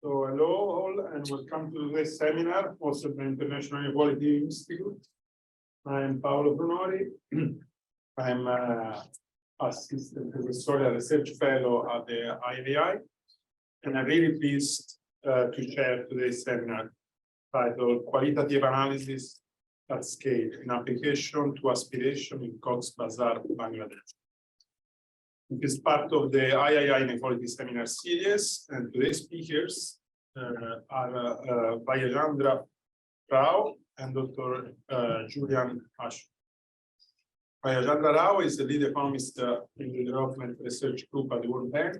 So hello all and welcome to this seminar hosted by International Inequality Institute. I'm Paolo Brunori. I'm Assistant Professorial Research Fellow at the IAI, and I'm really pleased to share today's seminar titled Qualitative Analysis at Scale in Application to Aspiration in Cox's Bazaar, Bangladesh. It is part of the IAI Inequality Seminar Series, and today's speakers are Vijayendra and Dr. Julian Ashwin. Vijayendra is the lead economist in the development research group at the World Bank.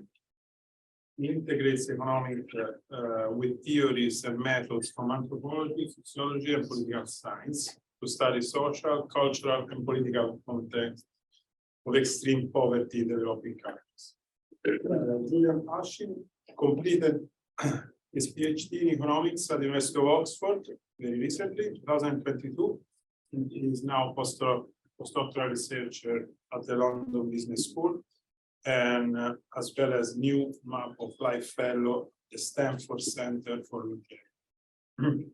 He integrates economics with theories and methods from anthropology, sociology, and political science to study social, cultural, and political context of extreme poverty in developing countries. Julian Ashwin completed his PhD in economics at the University of Oxford very recently, 2022. And he is now postdoctoral researcher at the London Business School, and as well as new Map of Life Fellow at the Stanford Center for Longevity.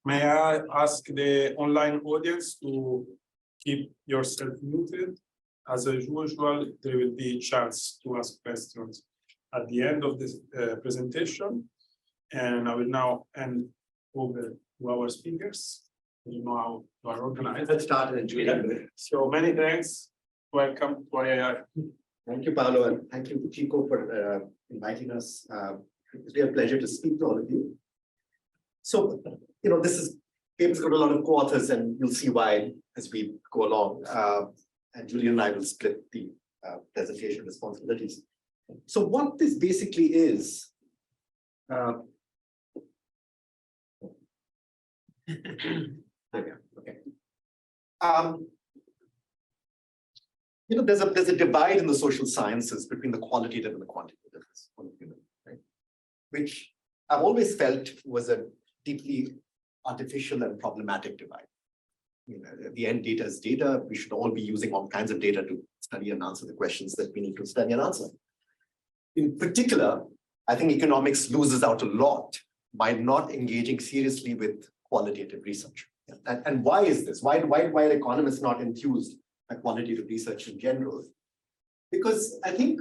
May I ask the online audience to keep yourself muted? As usual, there will be a chance to ask questions at the end of this presentation. And I will now hand over to our speakers. I don't know how to organize. Let's start in Julian. So many thanks. Welcome to IAI. Thank you, Paolo, and thank you, Chico, for inviting us. It's been a pleasure to speak to all of you. So, this paper's got a lot of co-authors, and you'll see why as we go along. And Julian and I will split the presentation responsibilities. So what this basically is, okay. There's a divide in the social sciences between the qualitative and the quantitative, right? Which I've always felt was a deeply artificial and problematic divide. At the end, data is data. We should all be using all kinds of data to study and answer the questions that we need to study and answer. In particular, I think economics loses out a lot by not engaging seriously with qualitative research. And why is this? Why are economists not enthused by qualitative research in general? Because I think,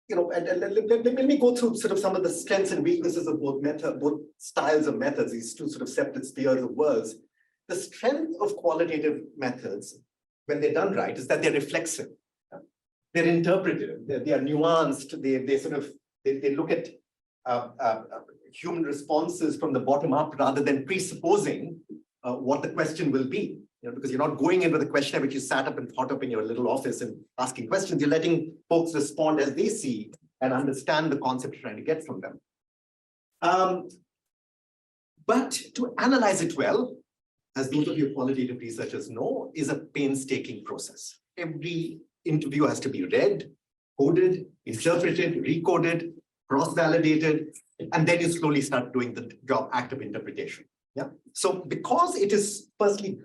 let me go through sort of some of the strengths and weaknesses of both styles of methods, these two sort of separate spheres of words. The strength of qualitative methods, when they're done right, is that they're reflexive. They're interpretive. They are nuanced. They look at human responses from the bottom up rather than presupposing what the question will be. Because you're not going in with a question which you sat up and thought up in your little office and asking questions. You're letting folks respond as they see and understand the concept you're trying to get from them. But to analyze it well, as those of you qualitative researchers know, is a painstaking process. Every interview has to be read, coded, interpreted, recoded, cross-validated, and then you slowly start doing the act of interpretation. Yeah. So because it is firstly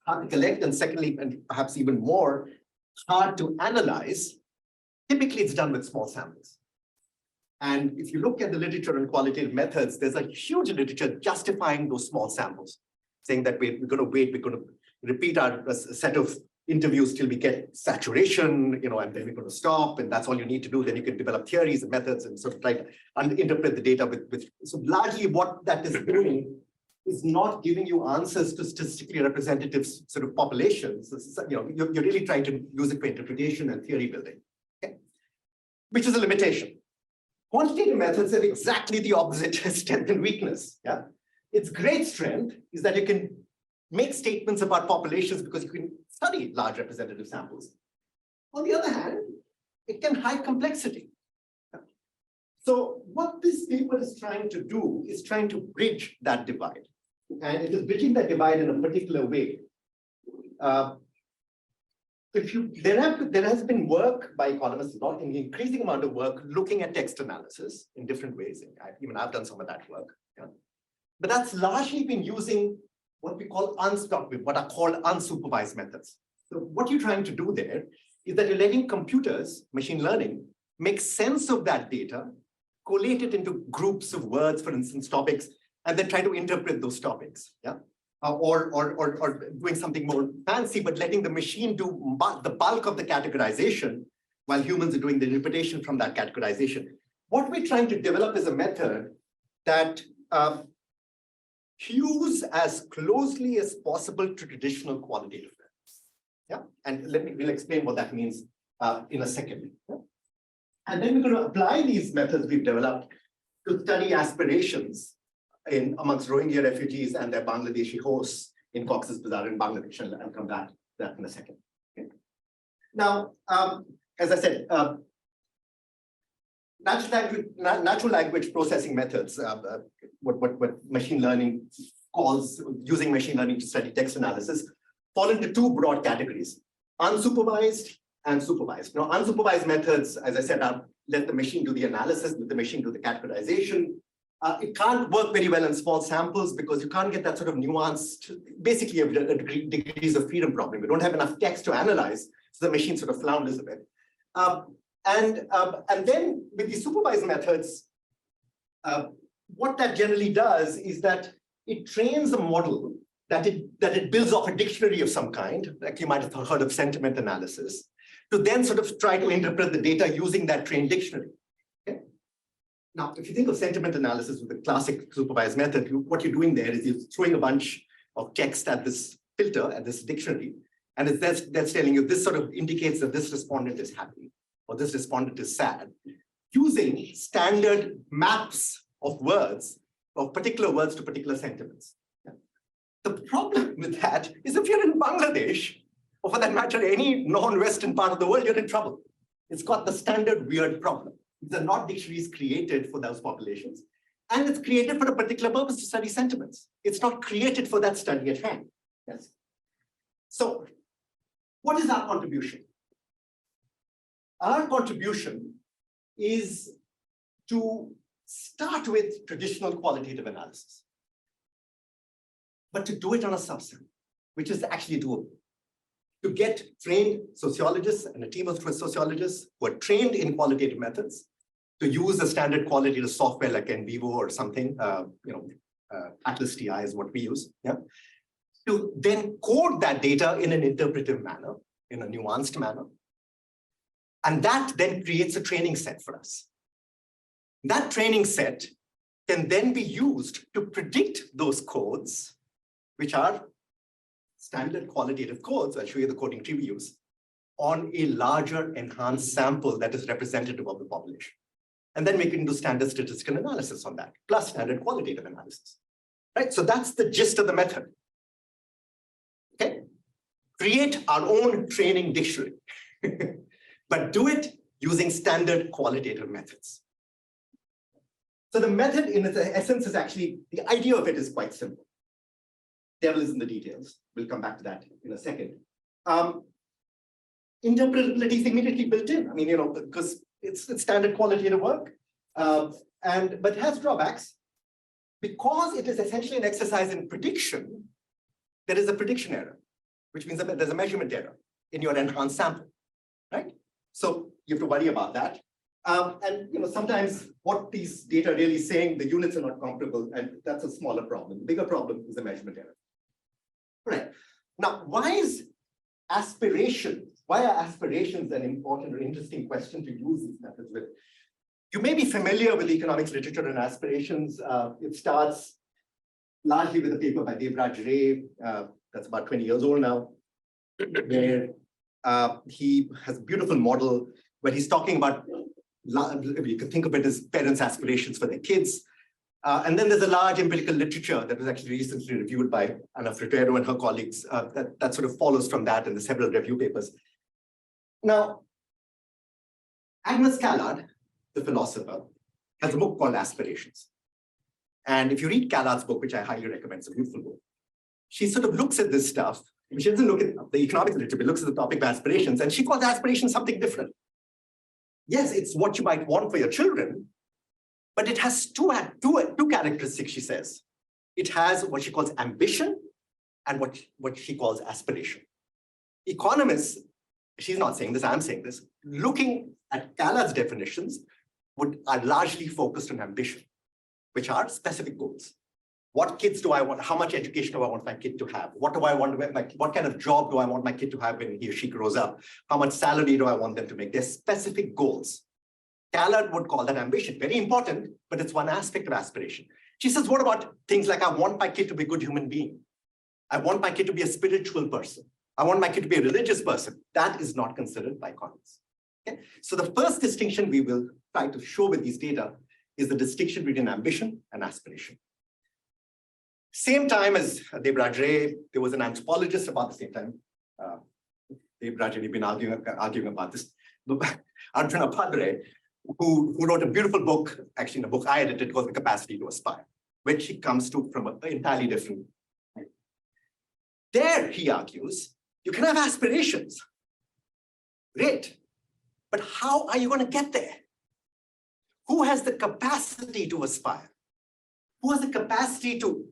hard to collect, and secondly, and perhaps even more, hard to analyze, typically it's done with small samples. And if you look at the literature on qualitative methods, there's a huge literature justifying those small samples, saying that we're going to wait, we're going to repeat our set of interviews till we get saturation, and then we're going to stop, and that's all you need to do. Then you can develop theories and methods and sort of try to interpret the data with. So largely what that is doing is not giving you answers to statistically representative sort of populations. You're really trying to use it for interpretation and theory building, okay? Which is a limitation. Quantitative methods have exactly the opposite strength and weakness. Yeah. Its great strength is that you can make statements about populations because you can study large representative samples. On the other hand, it can hide complexity. So what this paper is trying to do is trying to bridge that divide. And it is bridging that divide in a particular way. There has been work by economists, an increasing amount of work looking at text analysis in different ways. Even I've done some of that work. Yeah. But that's largely been using what we call what are called unsupervised methods. So what you're trying to do there is that you're letting computers, machine learning, make sense of that data, collate it into groups of words, for instance, topics, and then try to interpret those topics. Yeah. Or doing something more fancy, but letting the machine do the bulk of the categorization while humans are doing the interpretation from that categorization. What we're trying to develop is a method that hews as closely as possible to traditional qualitative methods. Yeah, and we'll explain what that means in a second. Yeah? And then we're going to apply these methods we've developed to study aspirations amongst Rohingya refugees and their Bangladeshi hosts in Cox's Bazaar in Bangladesh. And I'll come back to that in a second. Okay. Now, as I said, natural language processing methods, what machine learning calls using machine learning to study text analysis, fall into two broad categories: unsupervised and supervised. Now, unsupervised methods, as I said, are let the machine do the analysis, let the machine do the categorization. It can't work very well in small samples because you can't get that sort of nuanced, basically a degrees of freedom problem. We don't have enough text to analyze, so the machine sort of flounders a bit. And then with the supervised methods, what that generally does is that it trains a model that it builds off a dictionary of some kind, like you might have heard of sentiment analysis, to then sort of try to interpret the data using that trained dictionary. Okay? Now, if you think of sentiment analysis with the classic supervised method, what you're doing there is you're throwing a bunch of text at this filter, at this dictionary, and that's telling you this sort of indicates that this respondent is happy or this respondent is sad, using standard maps of words, of particular words to particular sentiments. Yeah. The problem with that is if you're in Bangladesh, or for that matter, any non-Western part of the world, you're in trouble. It's got the standard weird problem. These are not dictionaries created for those populations, and it's created for a particular purpose to study sentiments. It's not created for that study at hand. Yes. So, what is our contribution? Our contribution is to start with traditional qualitative analysis, but to do it on a subset, which is actually doable. To get trained sociologists and a team of sociologists who are trained in qualitative methods to use a standard qualitative software like NVivo or something, Atlas TI is what we use, yeah, to then code that data in an interpretive manner, in a nuanced manner. And that then creates a training set for us. That training set can then be used to predict those codes, which are standard qualitative codes. I'll show you the coding tree we use, on a larger enhanced sample that is representative of the population. And then we can do standard statistical analysis on that, plus standard qualitative analysis. Right? So that's the gist of the method. Okay? Create our own training dictionary, but do it using standard qualitative methods. So the method in its essence is actually, the idea of it is quite simple. Devil is in the details. We'll come back to that in a second. Interpretability is immediately built in. I mean, because it's standard qualitative work, but it has drawbacks. Because it is essentially an exercise in prediction, there is a prediction error, which means that there's a measurement error in your enhanced sample, right? So you have to worry about that. And sometimes what these data are really saying, the units are not comparable, and that's a smaller problem. The bigger problem is the measurement error. Right. Now, why are aspirations an important or interesting question to use these methods with? You may be familiar with the economics literature on aspirations. It starts largely with a paper by Devraj Ray, that's about 20 years old now, where he has a beautiful model where he's talking about, you can think of it as parents' aspirations for their kids. And then there's a large empirical literature that was actually recently reviewed by Ana Fritero and her colleagues that sort of follows from that in the several review papers. Now, Agnes Callard, the philosopher, has a book called Aspirations. And if you read Callard's book, which I highly recommend, it's a beautiful book, she sort of looks at this stuff. She doesn't look at the economics literature, but looks at the topic of aspirations, and she calls aspirations something different. Yes, it's what you might want for your children, but it has two characteristics, she says. It has what she calls ambition and what she calls aspiration. Economists, she's not saying this, I'm saying this, looking at Callard's definitions, are largely focused on ambition, which are specific goals. What kids do I want? How much education do I want my kid to have? What do I want what kind of job do I want my kid to have when he or she grows up? How much salary do I want them to make? They're specific goals. Tallard would call that ambition. Very important, but it's one aspect of aspiration. She says, what about things like I want my kid to be a good human being? I want my kid to be a spiritual person. I want my kid to be a religious person. That is not considered by economists. Okay? So the first distinction we will try to show with these data is the distinction between ambition and aspiration. Same time as Debrajre, there was an anthropologist about the same time. Debrajre, we've been arguing about this. Arjuna Padre, who wrote a beautiful book, actually in a book I edited called The Capacity to Aspire, which he comes to from an entirely different. There, he argues, you can have aspirations. Great. But how are you going to get there? Who has the capacity to aspire? Who has the capacity to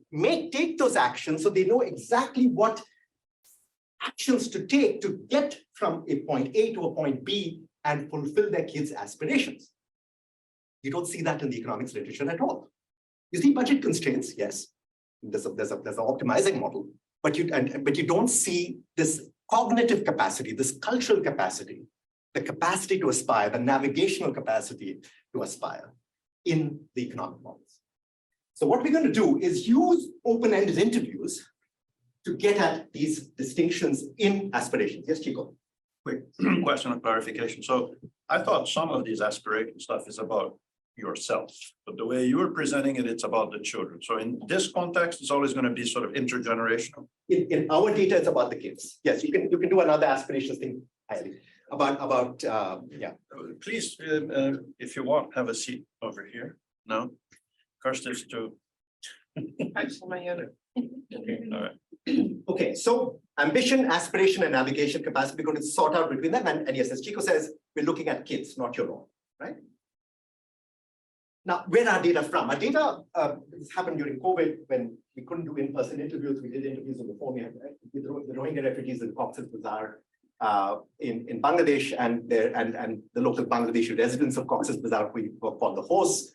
take those actions so they know exactly what actions to take to get from a point A to a point B and fulfill their kids' aspirations? You don't see that in the economics literature at all. You see budget constraints, yes. There's an optimizing model, but you don't see this cognitive capacity, this cultural capacity, the capacity to aspire, the navigational capacity to aspire in the economic models. So what we're going to do is use open-ended interviews to get at these distinctions in aspirations. Yes, Chico? Quick question of clarification. So I thought some of these aspiration stuff is about yourself, but the way you were presenting it, it's about the children. So in this context, it's always going to be sort of intergenerational. In our data, it's about the kids. Yes, you can do another aspirations thing, highly. About yeah. Please, if you want, have a seat over here. No, first is to. Okay, all right. Okay, so ambition, aspiration, and navigation capacity, we're going to sort out between them. And yes, as Chico says, we're looking at kids, not your own, right? Now, where are data from? Our data this happened during COVID when we couldn't do in-person interviews. We did interviews on the phone with the Rohingya refugees in Cox's Bazaar in Bangladesh, and the local Bangladeshi residents of Cox's Bazaar, we were called the hosts.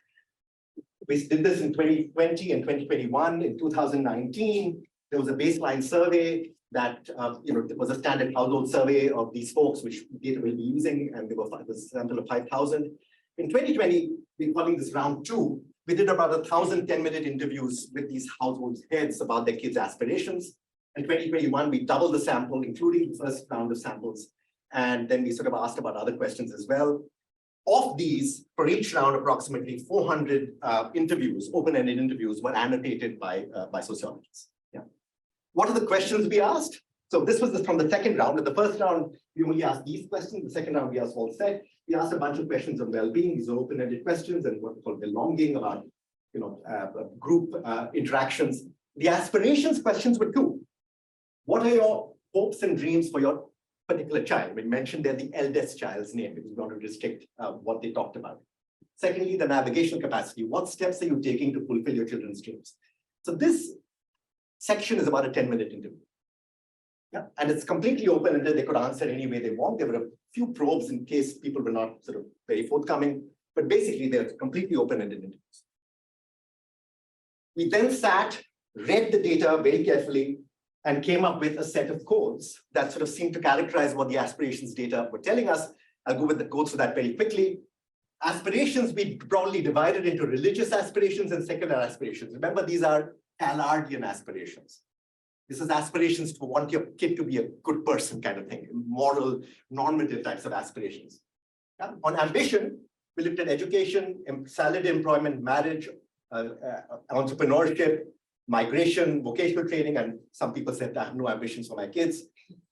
We did this in 2020 and 2021. In 2019, there was a baseline survey that it was a standard household survey of these folks, which data we'll be using, and there was a sample of 5,000. In 2020, we're calling this round 2. We did about 1,000 10-minute interviews with these household heads about their kids' aspirations. In 2021, we doubled the sample, including the first round of samples. And then we sort of asked about other questions as well. Of these, for each round, approximately 400 interviews, open-ended interviews, were annotated by sociologists. Yeah. What are the questions we asked? So this was from the second round. In the first round, we only asked these questions. The second round, we asked all set. We asked a bunch of questions on well-being. These are open-ended questions and what we call belonging, about group interactions. The aspirations questions were 2. What are your hopes and dreams for your particular child? We mentioned they're the eldest child's name because we want to restrict what they talked about. Secondly, the navigational capacity. What steps are you taking to fulfill your children's dreams? So this section is about a 10-minute interview. Yeah, and it's completely open-ended. They could answer any way they want. There were a few probes in case people were not sort of very forthcoming, but basically they're completely open-ended interviews. We then sat, read the data very carefully, and came up with a set of codes that sort of seemed to characterize what the aspirations data were telling us. I'll go through that very quickly. Aspirations, we broadly divided into religious aspirations and secular aspirations. Remember, these are Tallardian aspirations. This is aspirations to want your kid to be a good person kind of thing, moral, normative types of aspirations. Yeah? On ambition, we looked at education, salaried employment, marriage, entrepreneurship, migration, vocational training, and some people said I have no ambitions for my kids.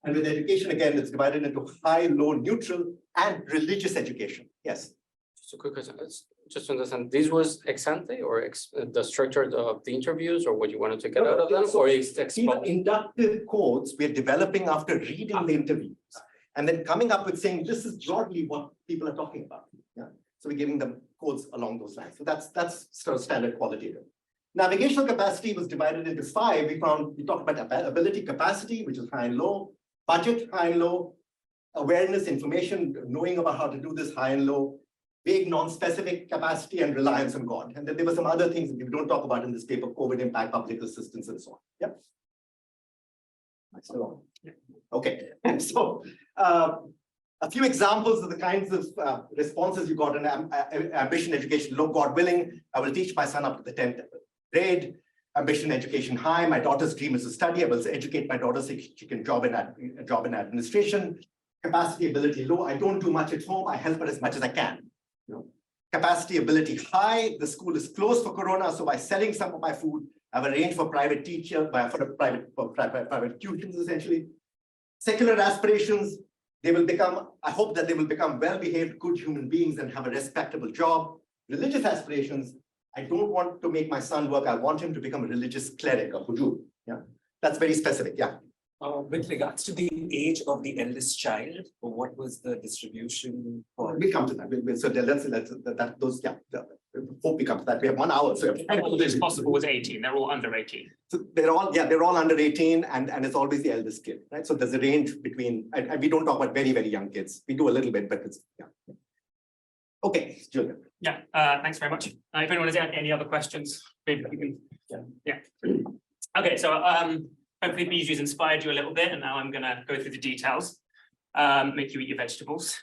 And with education, again, it's divided into high, low, neutral, and religious education. Yes. Just a quick question. Just to understand, this was ex ante or the structure of the interviews, or what you wanted to get out of them, or these are inductive codes we're developing after reading the interviews and then coming up with saying this is broadly what people are talking about. Yeah. So we're giving them codes along those lines. So that's sort of standard qualitative. Navigational capacity was divided into 5. We talked about ability capacity, which is high and low, budget, high and low, awareness, information, knowing about how to do this, high and low, vague, non-specific capacity and reliance on God. And then there were some other things that we don't talk about in this paper, COVID impact, public assistance, and so on. Yep. So, okay. And so a few examples of the kinds of responses you got in ambition education. Low, God willing, I will teach my son up to the 10th grade. Ambition education high. My daughter's dream is to study. I will educate my daughter so she can job in administration. Capacity ability low. I don't do much at home. I help her as much as I can. You know, capacity ability high. The school is closed for Corona, so by selling some of my food, I've arranged for private private tuitions essentially. Secular aspirations. They will become. I hope that they will become well-behaved, good human beings and have a respectable job. Religious aspirations. I don't want to make my son work. I want him to become a religious cleric, a Biju. Yeah, that's very specific. Yeah. With regards to the age of the eldest child, what was the distribution for? We'll come to that. So those. Yeah. Hope we come to that. We have 1 hour. So all that's possible was 18. They're all under 18. So they're all under 18, and it's always the eldest kid, right? So there's a range between, and we don't talk about very, very young kids. We do a little bit, but it's yeah. Okay, Julian. Yeah, thanks very much. If anyone has any other questions, maybe you can. Yeah. Okay, so hopefully Biju's inspired you a little bit, and now I'm going to go through the details, make you eat your vegetables.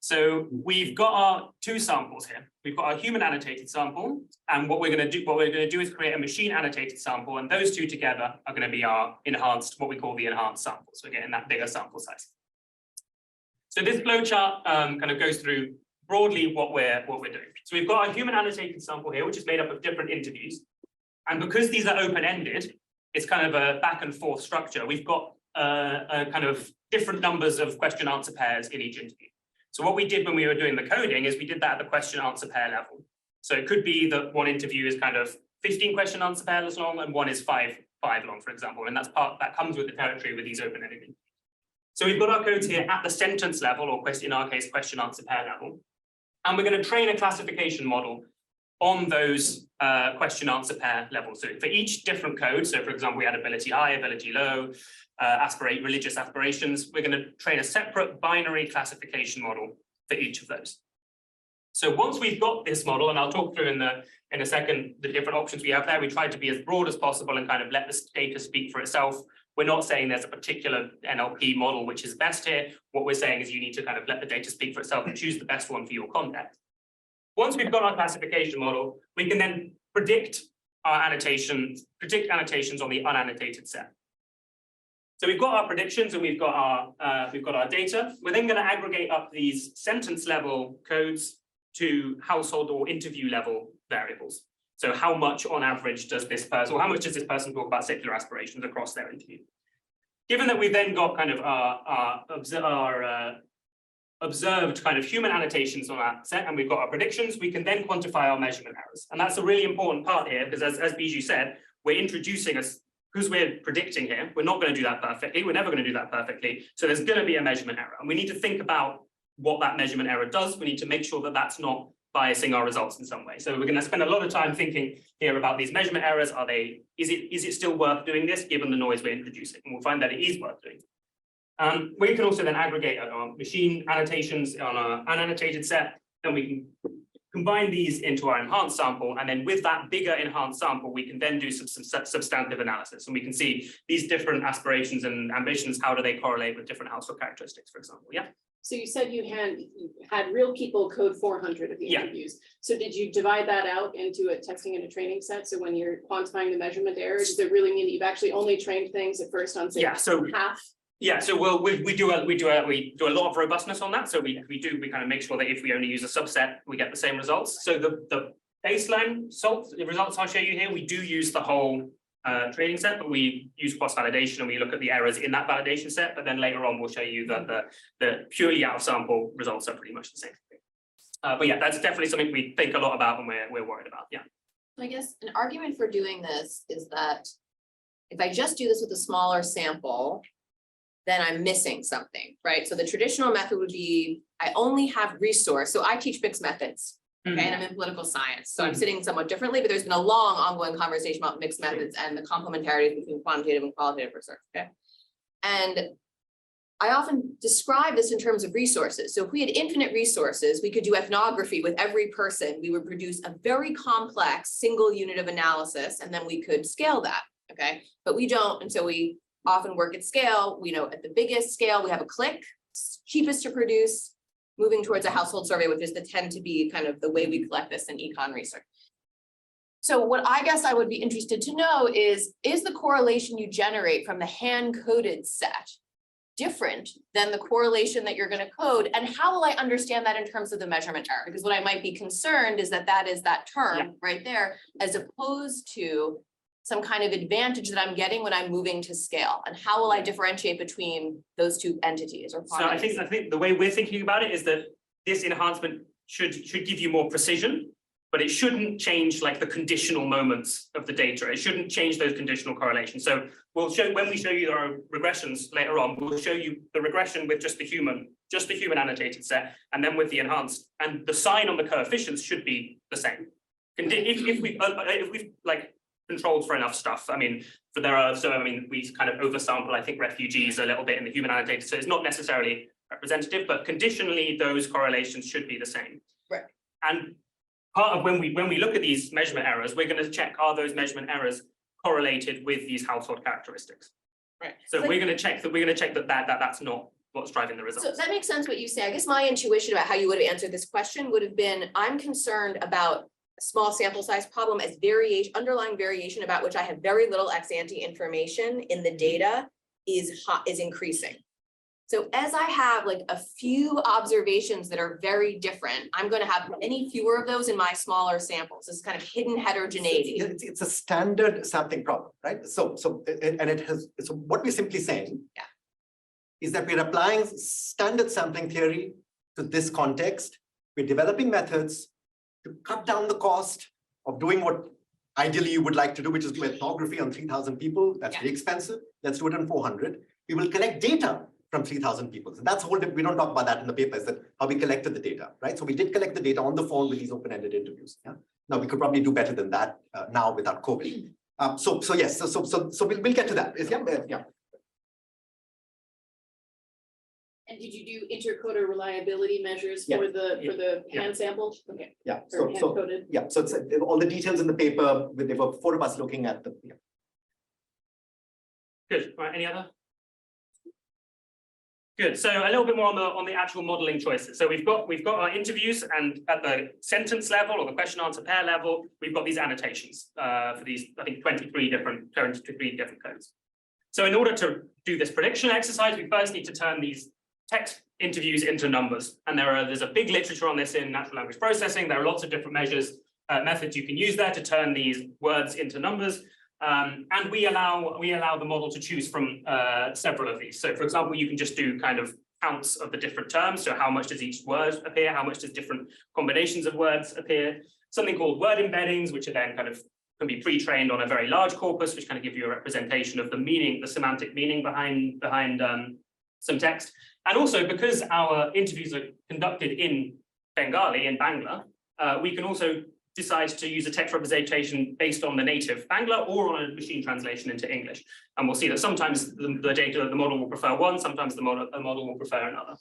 So we've got our 2 samples here. We've got our human annotated sample, and what we're going to do is create a machine annotated sample, and those 2 together are going to be our enhanced, what we call the enhanced sample. So again, that bigger sample size. So this flowchart kind of goes through broadly what we're doing. So we've got our human annotated sample here, which is made up of different interviews. And because these are open-ended, it's kind of a back and forth structure. We've got a kind of different numbers of question answer pairs in each interview. So what we did when we were doing the coding is we did that at the question answer pair level. So it could be that one interview is kind of 15 question answer pairs long and one is five long, for example. And that comes with the territory with these open-ended interviews. So we've got our codes here at the sentence level, or in our case, question answer pair level. And we're going to train a classification model on those question answer pair levels. So for each different code, so for example, we had ability high, ability low, religious aspirations, we're going to train a separate binary classification model for each of those. So once we've got this model, and I'll talk through in a second the different options we have there, we tried to be as broad as possible and kind of let the data speak for itself. We're not saying there's a particular NLP model which is best here. What we're saying is you need to kind of let the data speak for itself and choose the best one for your context. Once we've got our classification model, we can then predict annotations on the unannotated set. So we've got our predictions and we've got our data. We're then going to aggregate up these sentence level codes to household or interview level variables. So how much on average does this person, or how much does this person talk about secular aspirations across their interview? Given that we've then got kind of our observed kind of human annotations on that set, and we've got our predictions, we can then quantify our measurement errors. And that's a really important part here, because as Biju said, we're introducing us, because we're predicting here, we're not going to do that perfectly. We're never going to do that perfectly. So there's going to be a measurement error. And we need to think about what that measurement error does. We need to make sure that that's not biasing our results in some way. So we're going to spend a lot of time thinking here about these measurement errors. Is it still worth doing this given the noise we're introducing? And we'll find that it is worth doing. We can also then aggregate our machine annotations on our unannotated set. Then we can combine these into our enhanced sample. And then with that bigger enhanced sample, we can then do some substantive analysis. And we can see these different aspirations and ambitions, how do they correlate with different household characteristics, for example. Yeah. So you said you had real people code 400 of the interviews. So did you divide that out into a testing and a training set? So when you're quantifying the measurement error, does it really mean that you've actually only trained things at first on say half? Yeah, so we do a lot of robustness on that. So we kind of make sure that if we only use a subset, we get the same results. So the baseline results I'll show you here, we do use the whole training set, but we use cross validation and we look at the errors in that validation set. But then later on, we'll show you that the purely out of sample results are pretty much the same. But yeah, that's definitely something we think a lot about and we're worried about. Yeah. I guess an argument for doing this is that if I just do this with a smaller sample, then I'm missing something, right? So the traditional method would be, I only have resource. So I teach mixed methods, okay? And I'm in political science. So I'm sitting somewhat differently, but there's been a long ongoing conversation about mixed methods and the complementarities between quantitative and qualitative research, okay? And I often describe this in terms of resources. So if we had infinite resources, we could do ethnography with every person. We would produce a very complex single unit of analysis, and then we could scale that, okay? But we don't, and so we often work at scale. We know at the biggest scale, we have a click, cheapest to produce, moving towards a household survey, which is the tend to be kind of the way we collect this in econ research. So what I guess I would be interested to know is the correlation you generate from the hand-coded set different than the correlation that you're going to code, and how will I understand that in terms of the measurement error? Because what I might be concerned is that that is that term right there, as opposed to some kind of advantage that I'm getting when I'm moving to scale. And how will I differentiate between those two entities or quantities? So I think the way we're thinking about it is that this enhancement should give you more precision, but it shouldn't change like the conditional moments of the data. It shouldn't change those conditional correlations. So we'll show, when we show you our regressions later on, we'll show you the regression with just the human annotated set, and then with the enhanced, and the sign on the coefficients should be the same. If we've like controlled for enough stuff, I mean, we kind of oversample, I think, refugees a little bit in the human annotated, so it's not necessarily representative, but conditionally those correlations should be the same. Right. And part of when we look at these measurement errors, we're going to check, are those measurement errors correlated with these household characteristics? Right. So we're going to check that that's not what's driving the results. So that makes sense what you say. I guess my intuition about how you would have answered this question would have been, I'm concerned about a small sample size problem as underlying variation about which I have very little ex ante information in the data is increasing. So as I have like a few observations that are very different, I'm going to have many fewer of those in my smaller samples. This kind of hidden heterogeneity. It's a standard sampling problem, right? So what we're simply saying is that we're applying standard sampling theory to this context. We're developing methods to cut down the cost of doing what ideally you would like to do, which is do ethnography on 3,000 people. That's very expensive. Let's do it on 400. We will collect data from 3,000 people. So that's whole, we don't talk about that in the paper, is that how we collected the data, right? So we did collect the data on the phone with these open-ended interviews. Yeah. Now we could probably do better than that now without COVID. So we'll get to that. Yeah. And did you do intercoder reliability measures for the hand samples? Okay. Yeah. So hand-coded. Yeah. So it's all the details in the paper. There were 4 of us looking at the. Yeah. Good. All right. Any other? Good. So a little bit more on the actual modeling choices. So we've got our interviews, and at the sentence level or the question answer pair level, we've got these annotations for these, I think, 23 different codes. So in order to do this prediction exercise, we first need to turn these text interviews into numbers. And there's a big literature on this in natural language processing. There are lots of different methods you can use there to turn these words into numbers. And we allow the model to choose from several of these. So for example, you can just do kind of counts of the different terms. So how much does each word appear? How much does different combinations of words appear? Something called word embeddings, which are then kind of can be pre-trained on a very large corpus, which kind of give you a representation of the meaning, the semantic meaning behind some text. And also, because our interviews are conducted in Bengali, in Bangla, we can also decide to use a text representation based on the native Bangla or on a machine translation into English. And we'll see that sometimes the model will prefer one, sometimes the model will prefer another.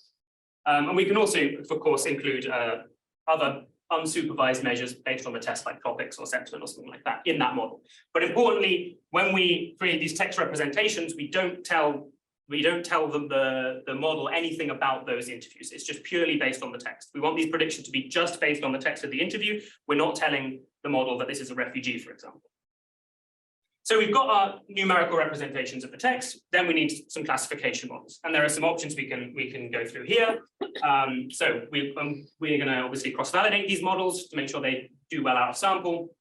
And we can also, of course, include other unsupervised measures based on the test, like topics or sentiment or something like that in that model. But importantly, when we create these text representations, we don't tell the model anything about those interviews. It's just purely based on the text. We want these predictions to be just based on the text of the interview. We're not telling the model that this is a refugee, for example. So we've got our numerical representations of the text. Then we need some classification models, and there are some options we can go through here. So we're going to obviously cross-validate these models to make sure they do well out of sample,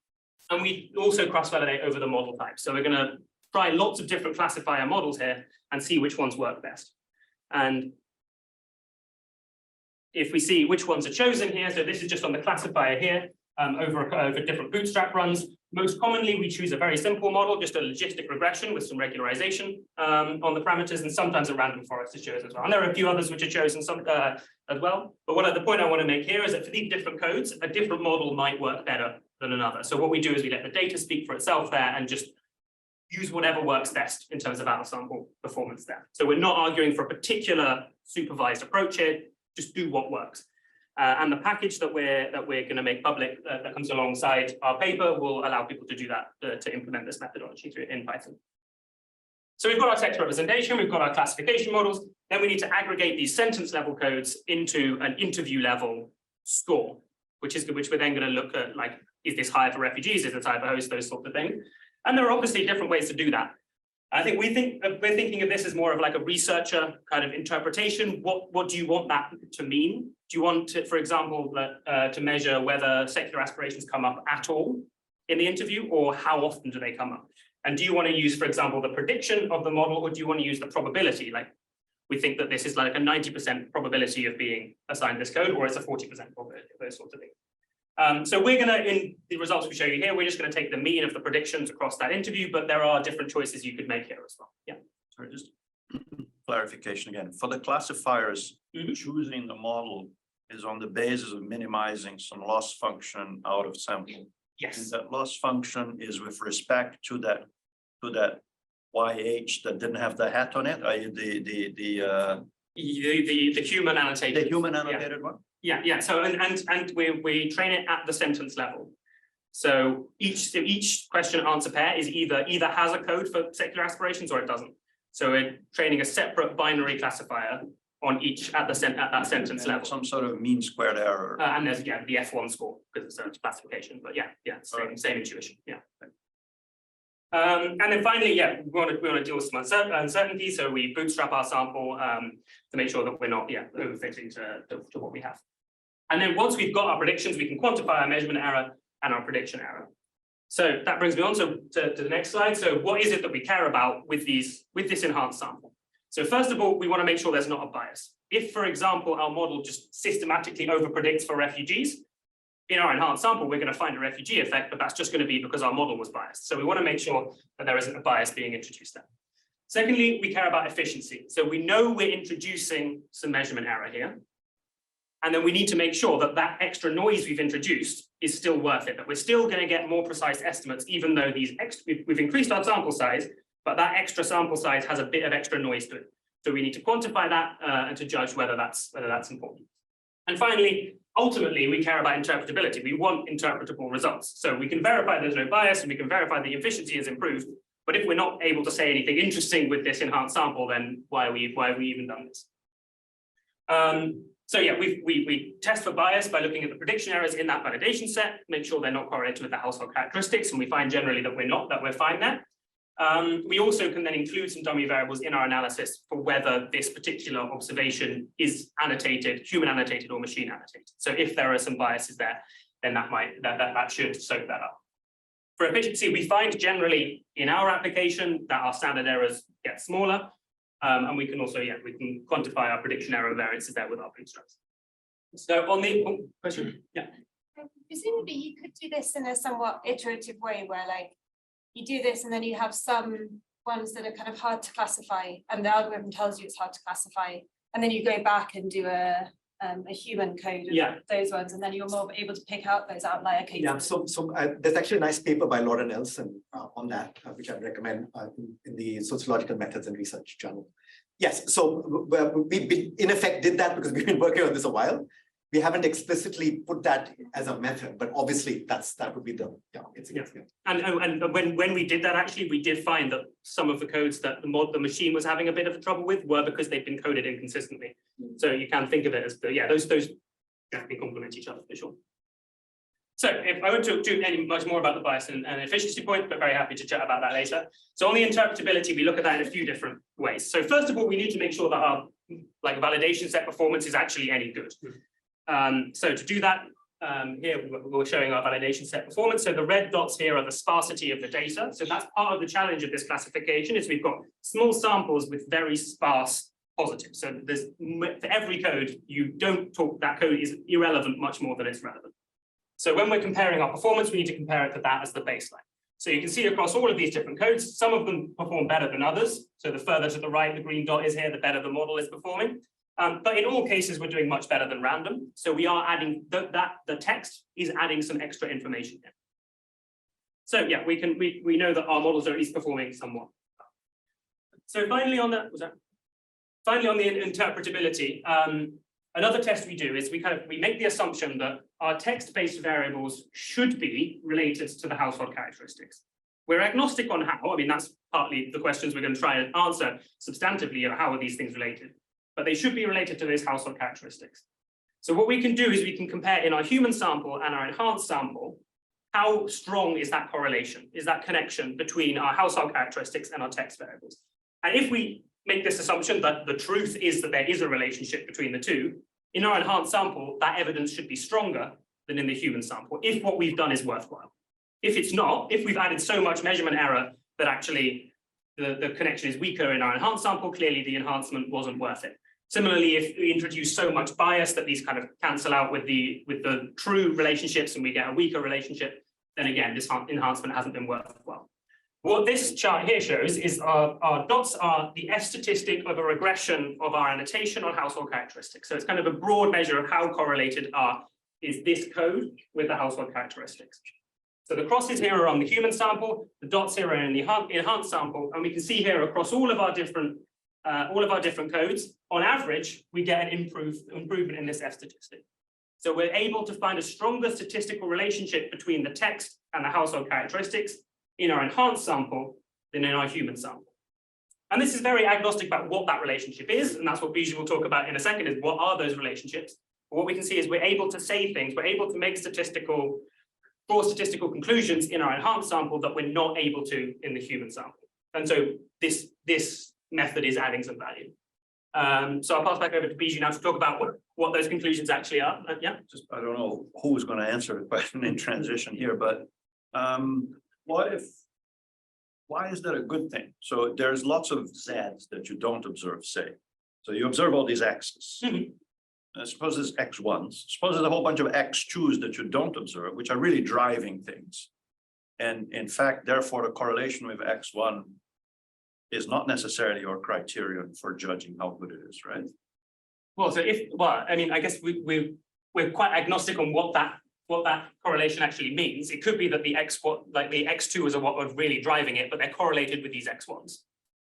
and we also cross-validate over the model type. So we're going to try lots of different classifier models here and see which ones work best. And if we see which ones are chosen here, so this is just on the classifier here, over different bootstrap runs. Most commonly, we choose a very simple model, just a logistic regression with some regularization on the parameters, and sometimes a random forest is chosen as well. And there are a few others which are chosen as well. But the point I want to make here is that for these different codes, a different model might work better than another. So what we do is we let the data speak for itself there and just use whatever works best in terms of out-of-sample performance there. So we're not arguing for a particular supervised approach here, just do what works. And the package that we're going to make public that comes alongside our paper will allow people to do that, to implement this methodology in Python. So we've got our text representation, we've got our classification models, then we need to aggregate these sentence level codes into an interview level score, which we're then going to look at, like, is this higher for refugees, is this higher for hosts, those sorts of things. And there are obviously different ways to do that. I think we're thinking of this as more of like a researcher kind of interpretation. What do you want that to mean? Do you want to, for example, to measure whether secular aspirations come up at all in the interview, or how often do they come up? And do you want to use, for example, the prediction of the model, or do you want to use the probability? Like, we think that this is like a 90% probability of being assigned this code, or it's a 40% probability, those sorts of things. So we're going to, in the results we show you here, we're just going to take the mean of the predictions across that interview, but there are different choices you could make here as well. Yeah. Sorry, just clarification again. For the classifiers, choosing the model is on the basis of minimizing some loss function out of sample. Yes. And that loss function is with respect to that YH that didn't have the hat on it, i.e. The human annotated. The human annotated one? Yeah. So and we train it at the sentence level. So each question and answer pair is either has a code for secular aspirations or it doesn't. So we're training a separate binary classifier on each at that sentence level. Some sort of mean squared error. And there's the F1 score because it's a classification. But yeah, same intuition. Yeah. And then finally, we want to deal with some uncertainty. So we bootstrap our sample to make sure that we're not overfitting to what we have. And then once we've got our predictions, we can quantify our measurement error and our prediction error. So that brings me on to the next slide. So what is it that we care about with this enhanced sample? So first of all, we want to make sure there's not a bias. If, for example, our model just systematically overpredicts for refugees, in our enhanced sample, we're going to find a refugee effect, but that's just going to be because our model was biased. So we want to make sure that there isn't a bias being introduced there. Secondly, we care about efficiency. So we know we're introducing some measurement error here. And then we need to make sure that that extra noise we've introduced is still worth it, that we're still going to get more precise estimates, even though we've increased our sample size, but that extra sample size has a bit of extra noise to it. So we need to quantify that and to judge whether that's important. And finally, ultimately, we care about interpretability. We want interpretable results. So we can verify there's no bias and we can verify the efficiency is improved. But if we're not able to say anything interesting with this enhanced sample, then why have we even done this? So yeah, we test for bias by looking at the prediction errors in that validation set, make sure they're not correlated with the household characteristics, and we find generally that we're fine there. We also can then include some dummy variables in our analysis for whether this particular observation is annotated, human annotated or machine annotated. So if there are some biases there, then that should soak that up. For efficiency, we find generally in our application that our standard errors get smaller. And we can also, we can quantify our prediction error variances there with our bootstraps. So on the question, Presumably you could do this in a somewhat iterative way where like you do this and then you have some ones that are kind of hard to classify and the algorithm tells you it's hard to classify. And then you go back and do a human code of those ones, and then you're more able to pick out those outlier cases. Yeah, so there's actually a nice paper by Laura Nelson on that, which I'd recommend in the Sociological Methods and Research Journal. Yes, so we in effect did that because we've been working on this a while. We haven't explicitly put that as a method, but obviously that would be the And when we did that, actually, we did find that some of the codes that the machine was having a bit of trouble with were because they've been coded inconsistently. So you can think of it as those definitely complement each other for sure. So if I won't talk any much more about the bias and efficiency point, but very happy to chat about that later. So on the interpretability, we look at that in a few different ways. So first of all, we need to make sure that our validation set performance is actually any good. So to do that, here we're showing our validation set performance. So the red dots here are the sparsity of the data. So that's part of the challenge of this classification is we've got small samples with very sparse positives. So there's for every code, you don't talk, that code is irrelevant much more than it's relevant. So when we're comparing our performance, we need to compare it to that as the baseline. So you can see across all of these different codes, some of them perform better than others. So the further to the right the green dot is here, the better the model is performing. But in all cases, we're doing much better than random. So we are adding the text is adding some extra information here. So yeah, we know that our models are at least performing somewhat. So finally on the interpretability, another test we do is we make the assumption that our text-based variables should be related to the household characteristics. We're agnostic on how. I mean, that's partly the questions we're going to try and answer substantively of how are these things related, but they should be related to those household characteristics. So what we can do is we can compare in our human sample and our enhanced sample, how strong is that correlation, is that connection between our household characteristics and our text variables. And if we make this assumption that the truth is that there is a relationship between the two, in our enhanced sample, that evidence should be stronger than in the human sample, if what we've done is worthwhile. If it's not, if we've added so much measurement error that actually the connection is weaker in our enhanced sample, clearly the enhancement wasn't worth it. Similarly, if we introduce so much bias that these kind of cancel out with the true relationships and we get a weaker relationship, then again, this enhancement hasn't been worthwhile. What this chart here shows is our dots are the F statistic of a regression of our annotation on household characteristics. So it's kind of a broad measure of how correlated is this code with the household characteristics. So the crosses here are on the human sample, the dots here are in the enhanced sample, and we can see here across all of our different codes, on average, we get an improvement in this F statistic. So we're able to find a stronger statistical relationship between the text and the household characteristics in our enhanced sample than in our human sample. And this is very agnostic about what that relationship is, and that's what Biju will talk about in a second, is what are those relationships. But what we can see is we're able to say things, we're able to make draw statistical conclusions in our enhanced sample that we're not able to in the human sample. And so this method is adding some value. So I'll pass back over to Biju now to talk about what those conclusions actually are. Yeah. I don't know who's going to answer the question in transition here, but why is that a good thing? So there's lots of Zs that you don't observe, say. So you observe all these X's. Suppose there's X1s. Suppose there's a whole bunch of X2s that you don't observe, which are really driving things. And in fact, therefore, the correlation with X1 is not necessarily your criterion for judging how good it is, right? Well, so I mean, I guess we're quite agnostic on what that correlation actually means. It could be that the X2s are what are really driving it, but they're correlated with these X1s.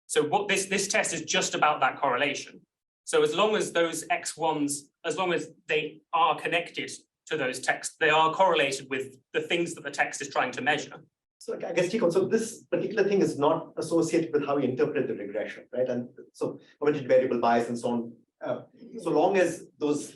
So what this test is just about that correlation. So as long as those X1s, as long as they are connected to those texts, they are correlated with the things that the text is trying to measure. So I guess, Chico, so this particular thing is not associated with how you interpret the regression, right? And so permitted variable bias and so on. So long as those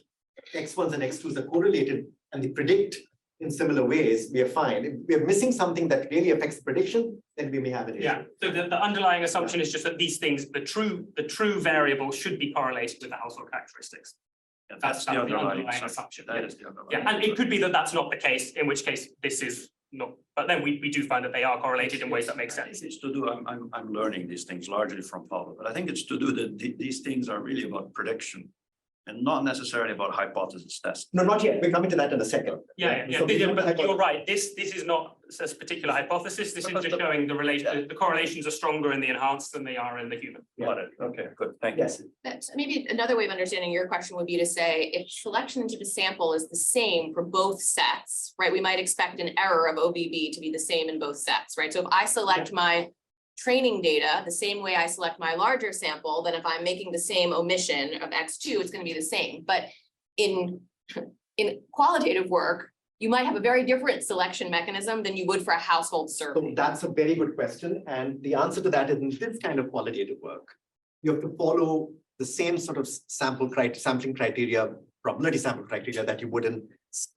X1s and X2s are correlated and they predict in similar ways, we are fine. If we are missing something that really affects the prediction, then we may have an issue. Yeah, so the underlying assumption is just that these things, the true variable should be correlated with the household characteristics. Yeah, That's the underlying assumption. That is the underlying. Yeah, and it could be that that's not the case, in which case this is not, but then we do find that they are correlated in ways that make sense. It's to do, I'm learning these things largely from Paolo, but I think it's to do that these things are really about prediction and not necessarily about hypothesis testing. No, not yet. We're coming to that in a second. Yeah, but you're right. This is not a particular hypothesis. This is just showing the correlations are stronger in the enhanced than they are in the human. Got it. Okay, good. Thank you. Yes. But maybe another way of understanding your question would be to say, if selection into the sample is the same for both sets, right? We might expect an error of OBB to be the same in both sets, right? So if I select my training data the same way I select my larger sample, then if I'm making the same omission of X2, it's going to be the same. But in qualitative work, you might have a very different selection mechanism than you would for a household survey. So that's a very good question. And the answer to that is in this kind of qualitative work, you have to follow the same sort of sampling criteria, probability sample criteria that you would in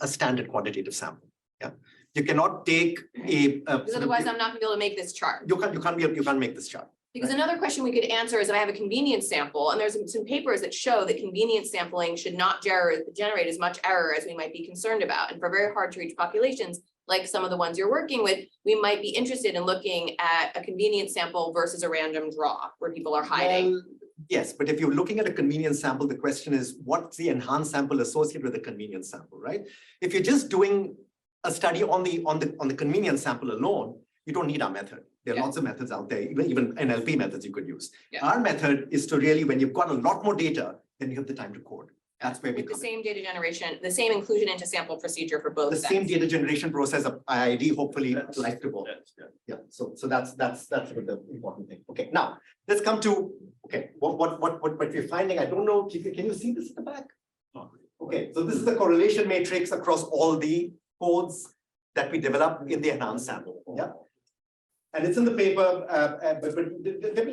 a standard quantitative sample. Yeah. You cannot take because otherwise I'm not gonna be able to make this chart. You can't make this chart. Because another question we could answer is if I have a convenience sample, and there's some papers that show that convenience sampling should not generate as much error as we might be concerned about. And for very hard to reach populations, like some of the ones you're working with, we might be interested in looking at a convenience sample versus a random draw where people are hiding. Well, yes, but if you're looking at a convenience sample, the question is what's the enhanced sample associated with the convenience sample, right? If you're just doing a study on the convenience sample alone, you don't need our method. There are lots of methods out there, even NLP methods you could use. Our method is to really, when you've got a lot more data, then you have the time to code. That's where we With the come in. same data generation, the same inclusion into sample procedure for both The sets. same data generation process of IID hopefully applies to both. Yeah. Yeah, so that's sort of the important thing. Okay, now let's come to, okay, what we're finding, I don't know, can you see this at the back? Okay, so this is the correlation matrix across all the codes that we develop in the enhanced sample. Yeah. And it's in the paper, but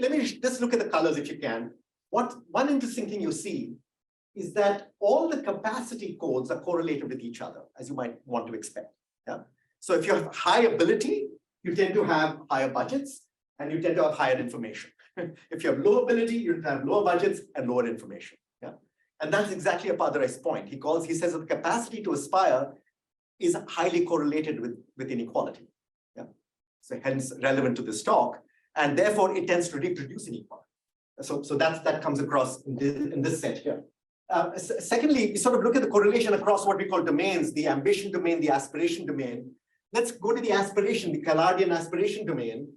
let me just look at the colors if you can. One interesting thing you see is that all the capacity codes are correlated with each other, as you might want to expect. Yeah. So if you have high ability, you tend to have higher budgets and you tend to have higher information. If you have low ability, you have lower budgets and lower information. Yeah. And that's exactly Apadurai's point. He says that the capacity to aspire is highly correlated with inequality. Yeah. So hence relevant to this talk, and therefore it tends to reproduce inequality. So that comes across in this set here. Secondly, we sort of look at the correlation across what we call domains, the ambition domain, the aspiration domain. Let's go to the aspiration, the Callardian aspiration domain.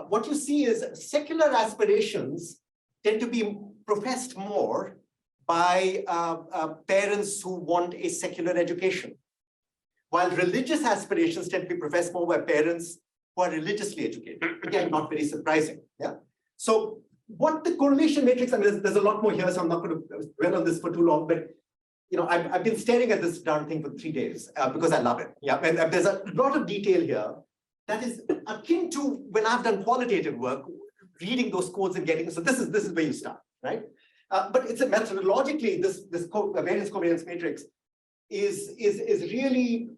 What you see is secular aspirations tend to be professed more by parents who want a secular education, while religious aspirations tend to be professed more by parents who are religiously educated. Again, not very surprising. Yeah. So what the correlation matrix, I mean, there's a lot more here, so I'm not going to dwell on this for too long, but you know, I've been staring at this darn thing for 3 days because I love it. Yeah, and there's a lot of detail here that is akin to when I've done qualitative work, reading those codes and getting, so this is where you start, right? But it's a methodologically, this variance covariance matrix is really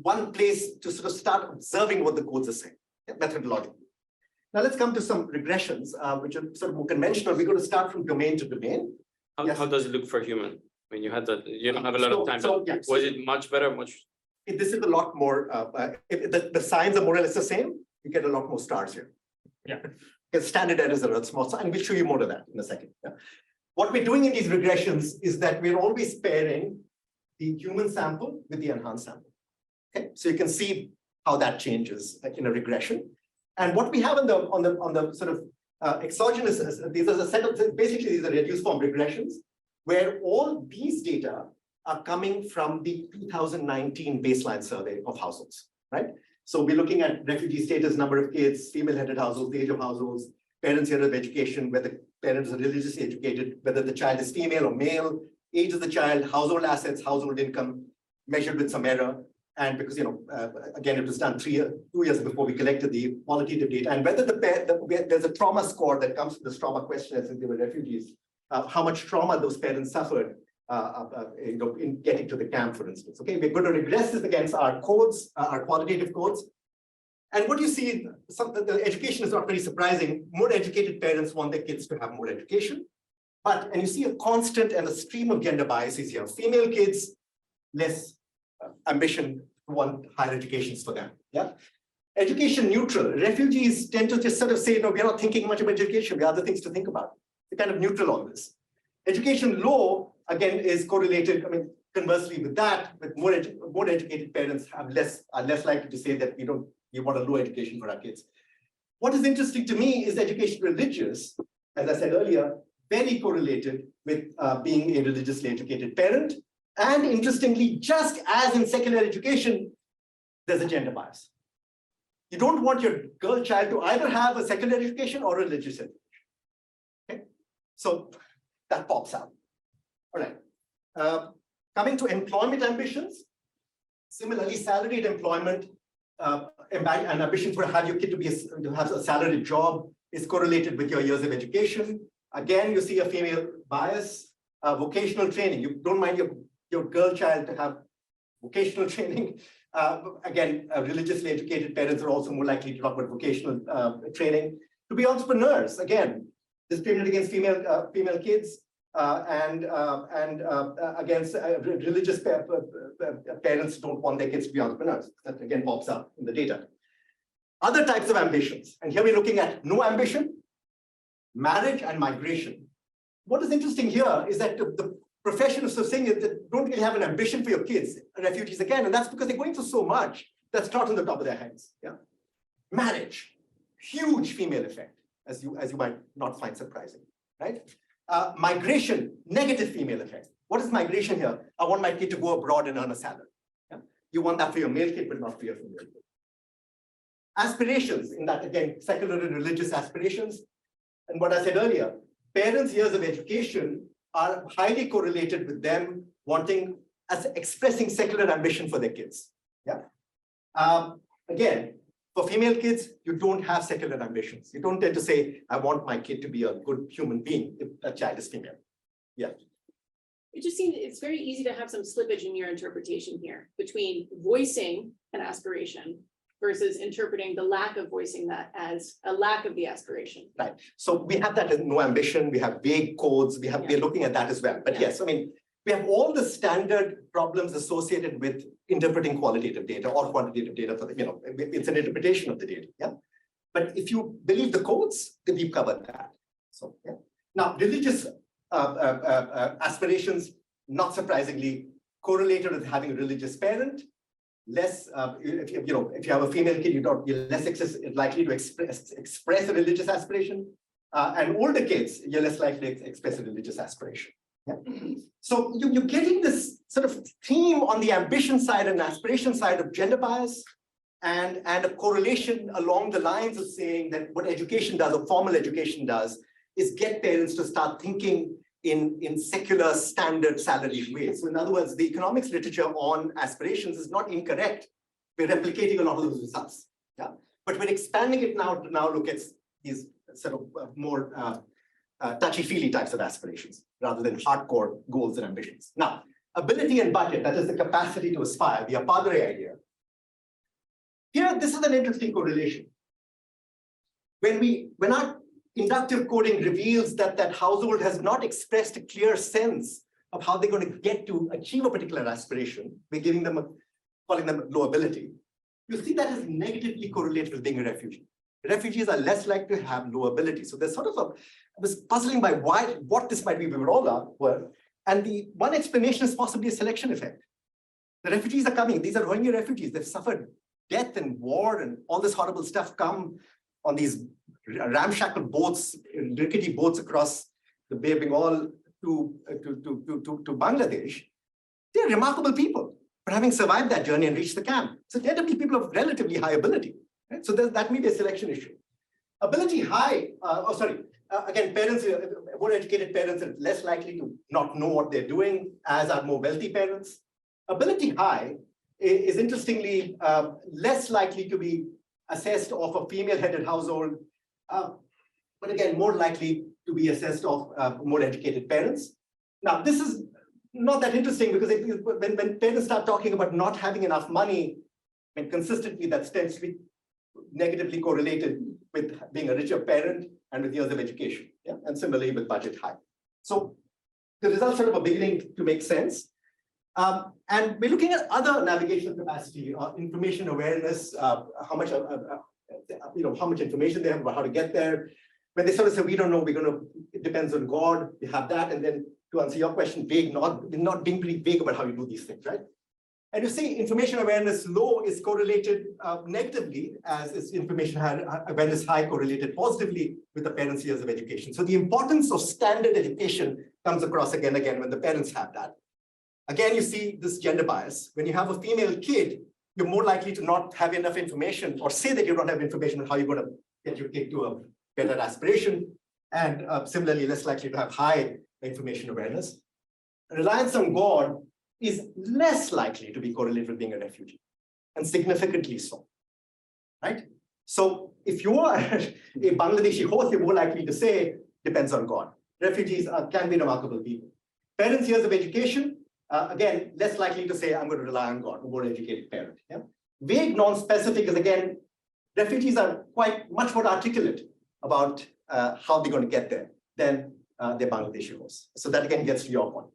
one place to sort of start observing what the codes are saying, methodologically. Now let's come to some regressions, which are sort of more conventional. We're going to start from domain to domain. How does it look for human? When you had that, you don't have a lot of time, but was it much better? This is a lot more, if the signs are more or less the same, you get a lot more stars here. Yeah. Because standard errors are a small, and we'll show you more of that in a second. Yeah. What we're doing in these regressions is that we're always pairing the human sample with the enhanced sample. Okay, so you can see how that changes in a regression. And what we have on the sort of exogenous, these are a set of, basically these are reduced form regressions, where all these data are coming from the 2019 baseline survey of households, right? So we're looking at refugee status, number of kids, female-headed households, age of households, parents' year of education, whether parents are religiously educated, whether the child is female or male, age of the child, household assets, household income, measured with some error. And because, you know, again, it was done 2 years before we collected the qualitative data, and whether there's a trauma score that comes from this trauma questionnaire since they were refugees, how much trauma those parents suffered, you know, in getting to the camp, for instance. Okay, we're going to regress this against our codes, our qualitative codes. And what you see, the education is not very surprising. More educated parents want their kids to have more education. And you see a constant and a stream of gender biases here. Female kids, less ambition, want higher educations for them. Yeah. Education neutral. Refugees tend to just sort of say, no, we're not thinking much about education. We have other things to think about. They're kind of neutral on this. Education low, again, is correlated, I mean, conversely with that, with more educated parents are less likely to say that we want a low education for our kids. What is interesting to me is education religious, as I said earlier, very correlated with being a religiously educated parent. And interestingly, just as in secular education, there's a gender bias. You don't want your girl child to either have a secular education or a religious education. Okay? So that pops out. All right. Coming to employment ambitions, similarly, salaried employment and ambition for have your kid to have a salaried job is correlated with your years of education. Again, you see a female bias. Vocational training, you don't mind your girl child to have vocational training. Again, religiously educated parents are also more likely to talk about vocational training. To be entrepreneurs, again, discriminate against female kids and against religious parents don't want their kids to be entrepreneurs. That again pops up in the data. Other types of ambitions, and here we're looking at no ambition, marriage and migration. What is interesting here is that the professionals are saying that don't really have an ambition for your kids, refugees again, and that's because they're going through so much that's not on the top of their heads. Yeah, marriage, huge female effect, as you might not find surprising, right? Migration, negative female effect. What is migration here? I want my kid to go abroad and earn a salary. Yeah? You want that for your male kid, but not for your female kid. Aspirations, in that again, secular and religious aspirations. And what I said earlier, parents' years of education are highly correlated with them wanting, as expressing secular ambition for their kids. Yeah. Again, for female kids, you don't have secular ambitions. You don't tend to say, I want my kid to be a good human being if a child is female. Yeah. It just seems it's very easy to have some slippage in your interpretation here between voicing an aspiration versus interpreting the lack of voicing that as a lack of the aspiration. Right. So we have that as no ambition, we have vague codes, we're looking at that as well. But yes, I mean, we have all the standard problems associated with interpreting qualitative data or quantitative data for the, it's an interpretation of the data. Yeah. But if you believe the codes, then we've covered that. So yeah. Now, religious aspirations, not surprisingly, correlated with having a religious parent. Less, if you have a female kid, you're less likely to express a religious aspiration, and older kids, you're less likely to express a religious aspiration. Yeah? So you're getting this sort of theme on the ambition side and aspiration side of gender bias, and a correlation along the lines of saying that what education does, or formal education does, is get parents to start thinking in secular standard salaried ways. So in other words, the economics literature on aspirations is not incorrect. We're replicating a lot of those results. Yeah, but we're expanding it now to look at these sort of more touchy-feely types of aspirations rather than hardcore goals and ambitions. Now, ability and budget, that is the capacity to aspire, the Padre idea. Here, this is an interesting correlation. When our inductive coding reveals that that household has not expressed a clear sense of how they're going to get to achieve a particular aspiration, we're giving them calling them low ability. You see that is negatively correlated with being a refugee. Refugees are less likely to have low ability. So there's sort of I was puzzling by what this might be. We all were. And the one explanation is possibly a selection effect. The refugees are coming. These are Rohingya refugees. They've suffered death and war and all this horrible stuff, come on these ramshackle boats, rickety boats across the Bay of Bengal to Bangladesh. They're remarkable people for having survived that journey and reached the camp. So they tend to be people of relatively high ability. Right? So that may be a selection issue. Ability high, again, parents, more educated parents are less likely to not know what they're doing, as are more wealthy parents. Ability high is interestingly less likely to be assessed of a female-headed household, but again, more likely to be assessed of more educated parents. Now, this is not that interesting because when parents start talking about not having enough money, and consistently that tends to be negatively correlated with being a richer parent and with years of education, yeah? And similarly with budget high. So the results sort of are beginning to make sense. And we're looking at other navigational capacity, information awareness, how much information they have about how to get there. When they sort of say, we don't know, it depends on God, we have that. And then to answer your question, vague, not being pretty vague about how you do these things, right? And you see information awareness low is correlated negatively, as is information awareness high correlated positively with the parents' years of education. So the importance of standard education comes across again when the parents have that. Again, you see this gender bias. When you have a female kid, you're more likely to not have enough information or say that you don't have information on how you're going to get your kid to a better aspiration. And similarly, less likely to have high information awareness. Reliance on God is less likely to be correlated with being a refugee, and significantly so, right? So if you are a Bangladeshi host, you're more likely to say, depends on God. Refugees can be remarkable people. Parents' years of education, again, less likely to say, I'm going to rely on God, a more educated parent. Yeah? Vague, non-specific is, again, refugees are quite much more articulate about how they're going to get there than their Bangladeshi hosts. So that again gets to your point.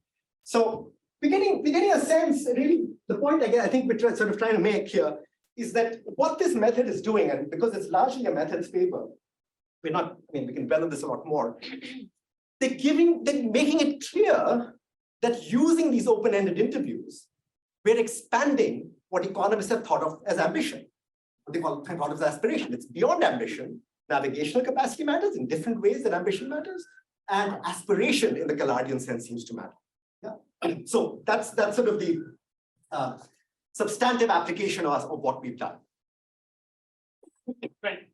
So we're getting a sense, really, the point again, I think we're sort of trying to make here is that what this method is doing, and because it's largely a methods paper, we can dwell on this a lot more. They're making it clear that using these open-ended interviews, we're expanding what economists have thought of as ambition, what they thought of as aspiration. It's beyond ambition. Navigational capacity matters in different ways than ambition matters. and aspiration in the Callardian sense seems to matter. Yeah. So that's sort of the substantive application of what we've done. Great.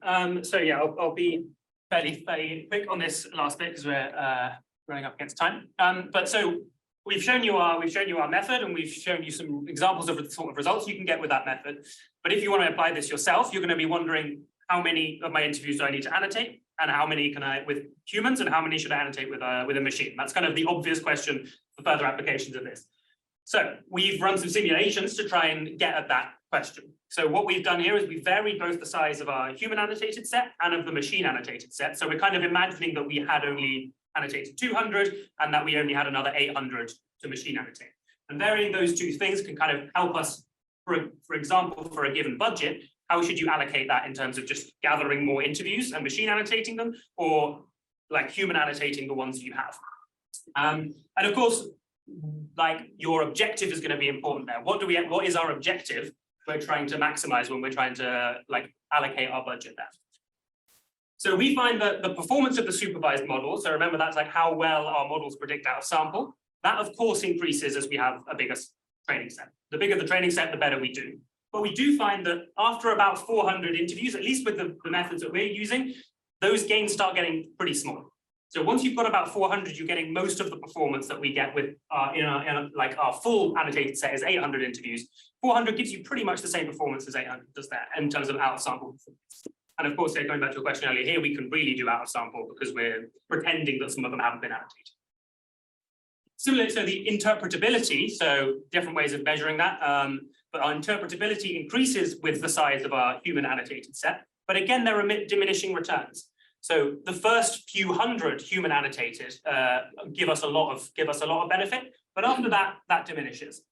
So yeah, I'll be fairly quick on this last bit because we're running up against time. But so we've shown you our method, and we've shown you some examples of the sort of results you can get with that method. But if you want to apply this yourself, you're going to be wondering how many of my interviews do I need to annotate, and how many can I with humans, and how many should I annotate with a machine? That's kind of the obvious question for further applications of this. So we've run some simulations to try and get at that question. So what we've done here is we've varied both the size of our human annotated set and of the machine annotated set. So we're kind of imagining that we had only annotated 200 and that we only had another 800 to machine annotate. And varying those two things can kind of help us, for example, for a given budget, how should you allocate that in terms of just gathering more interviews and machine annotating them, or like human annotating the ones you have? And of course, like your objective is going to be important there. What is our objective we're trying to maximize when we're trying to like allocate our budget there? So we find that the performance of the supervised model, so remember that's like how well our models predict out of sample, that of course increases as we have a bigger training set. The bigger the training set, the better we do. But we do find that after about 400 interviews, at least with the methods that we're using, those gains start getting pretty small. So once you've got about 400, you're getting most of the performance that we get with like our full annotated set is 800 interviews. 400 gives you pretty much the same performance as 800 does that in terms of out of sample performance. And of course, going back to your question earlier, here we can really do out of sample because we're pretending that some of them haven't been annotated. Similarly, so the interpretability, so different ways of measuring that, but our interpretability increases with the size of our human annotated set. But again, there are diminishing returns. So the first few hundred human annotated give us a lot of benefit, but after that, that diminishes.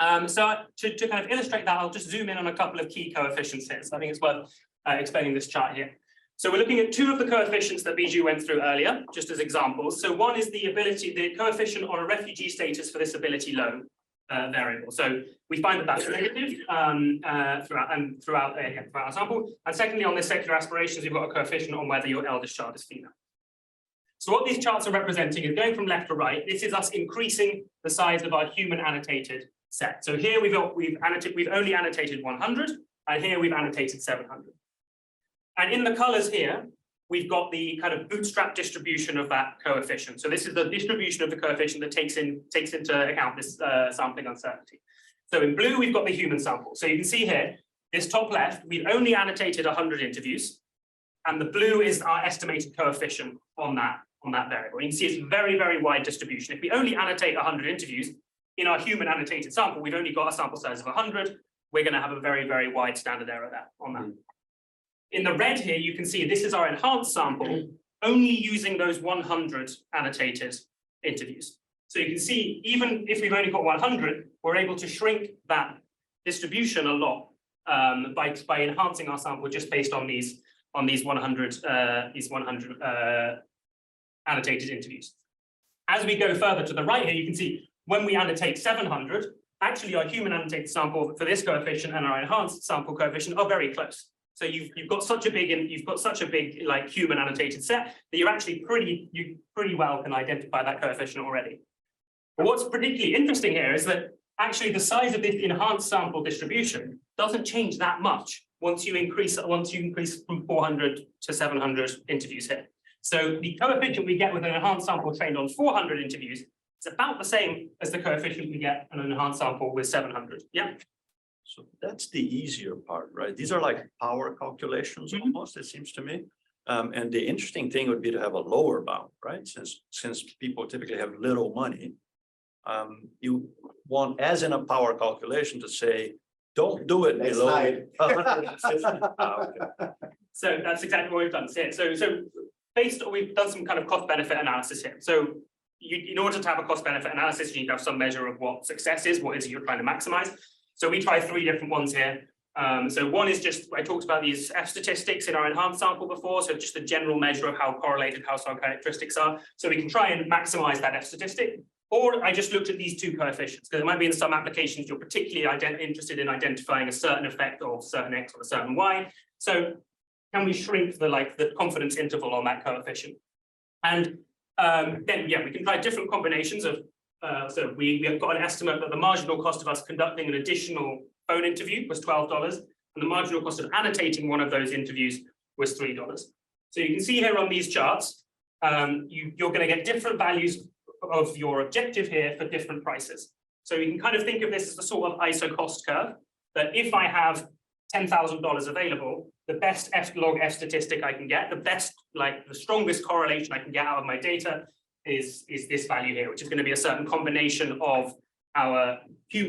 So to kind of illustrate that, I'll just zoom in on a couple of key coefficients here. So I think it's worth explaining this chart here. So we're looking at two of the coefficients that Biju went through earlier, just as examples. So one is the coefficient on a refugee status for this ability loan variable. So we find that that's negative throughout our sample. And secondly, on this secular aspirations, we've got a coefficient on whether your eldest child is female. So what these charts are representing is going from left to right. This is us increasing the size of our human annotated set. So here we've only annotated 100, and here we've annotated 700. And in the colors here, we've got the kind of bootstrap distribution of that coefficient. So this is the distribution of the coefficient that takes into account this sampling uncertainty. So in blue, we've got the human sample. So you can see here, this top left, we've only annotated 100 interviews, and the blue is our estimated coefficient on that variable. You can see it's very, very wide distribution. If we only annotate 100 interviews, in our human annotated sample, we've only got a sample size of 100. We're going to have a very, very wide standard error there on that. In the red here, you can see this is our enhanced sample, only using those 100 annotated interviews. So you can see, even if we've only got 100, we're able to shrink that distribution a lot by enhancing our sample just based on these 100 annotated interviews. As we go further to the right here, you can see when we annotate 700, actually our human annotated sample for this coefficient and our enhanced sample coefficient are very close. So you've got such a big like human annotated set that you're actually pretty well can identify that coefficient already. But what's particularly interesting here is that actually the size of this enhanced sample distribution doesn't change that much once you increase from 400 to 700 interviews here. So the coefficient we get with an enhanced sample trained on 400 interviews is about the same as the coefficient we get on an enhanced sample with 700. Yeah. So that's the easier part, right? These are like power calculations almost, it seems to me. And the interesting thing would be to have a lower bound, right? Since people typically have little money, you want, as in a power calculation, to say, don't do it below 150. Okay. So that's exactly what we've done here. So we've done some kind of cost benefit analysis here. So in order to have a cost benefit analysis, you need to have some measure of what success is, what is it you're trying to maximize. So we try 3 different ones here. So one is just, I talked about these F statistics in our enhanced sample before, so just a general measure of how correlated household characteristics are. So we can try and maximize that F statistic. Or I just looked at these 2 coefficients, because it might be in some applications you're particularly interested in identifying a certain effect of certain X or a certain Y. So can we shrink the confidence interval on that coefficient? And then yeah, we can try different combinations of, so we have got an estimate that the marginal cost of us conducting an additional phone interview was $12, and the marginal cost of annotating one of those interviews was $3. So you can see here on these charts, you're going to get different values of your objective here for different prices. So you can kind of think of this as the sort of ISO cost curve, that if I have $10,000 available, the best F log F statistic I can get, the best, like the strongest correlation I can get out of my data is this value here, which is going to be a certain combination of our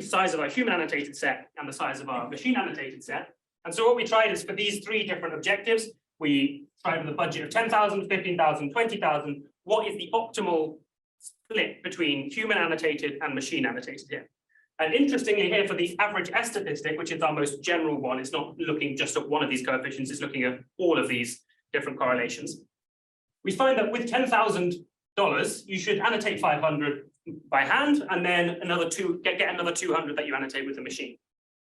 size of our human annotated set and the size of our machine annotated set. And so what we tried is for these three different objectives, we tried with a budget of 10,000, 15,000, 20,000, what is the optimal split between human annotated and machine annotated here. And interestingly here for the average S statistic, which is our most general one, it's not looking just at one of these coefficients, it's looking at all of these different correlations. We find that with $10,000, you should annotate 500 by hand, and then another get another 200 that you annotate with the machine.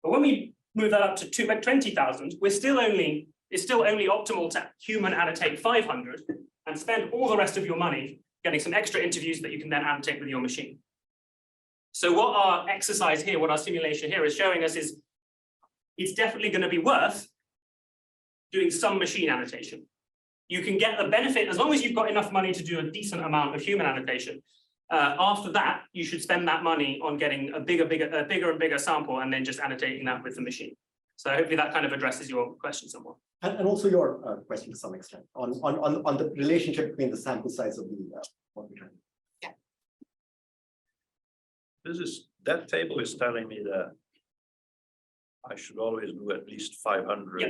But when we move that up to 20,000, it's still only optimal to human annotate 500 and spend all the rest of your money getting some extra interviews that you can then annotate with your machine. So what our exercise here, what our simulation here is showing us is it's definitely going to be worth doing some machine annotation. You can get the benefit as long as you've got enough money to do a decent amount of human annotation. After that, you should spend that money on getting a bigger and bigger sample and then just annotating that with the machine. So hopefully that kind of addresses your question somewhat. And also your question to some extent on the relationship between the sample size of the what we're trying to do. That table is telling me that I should always do at least 500. Yeah.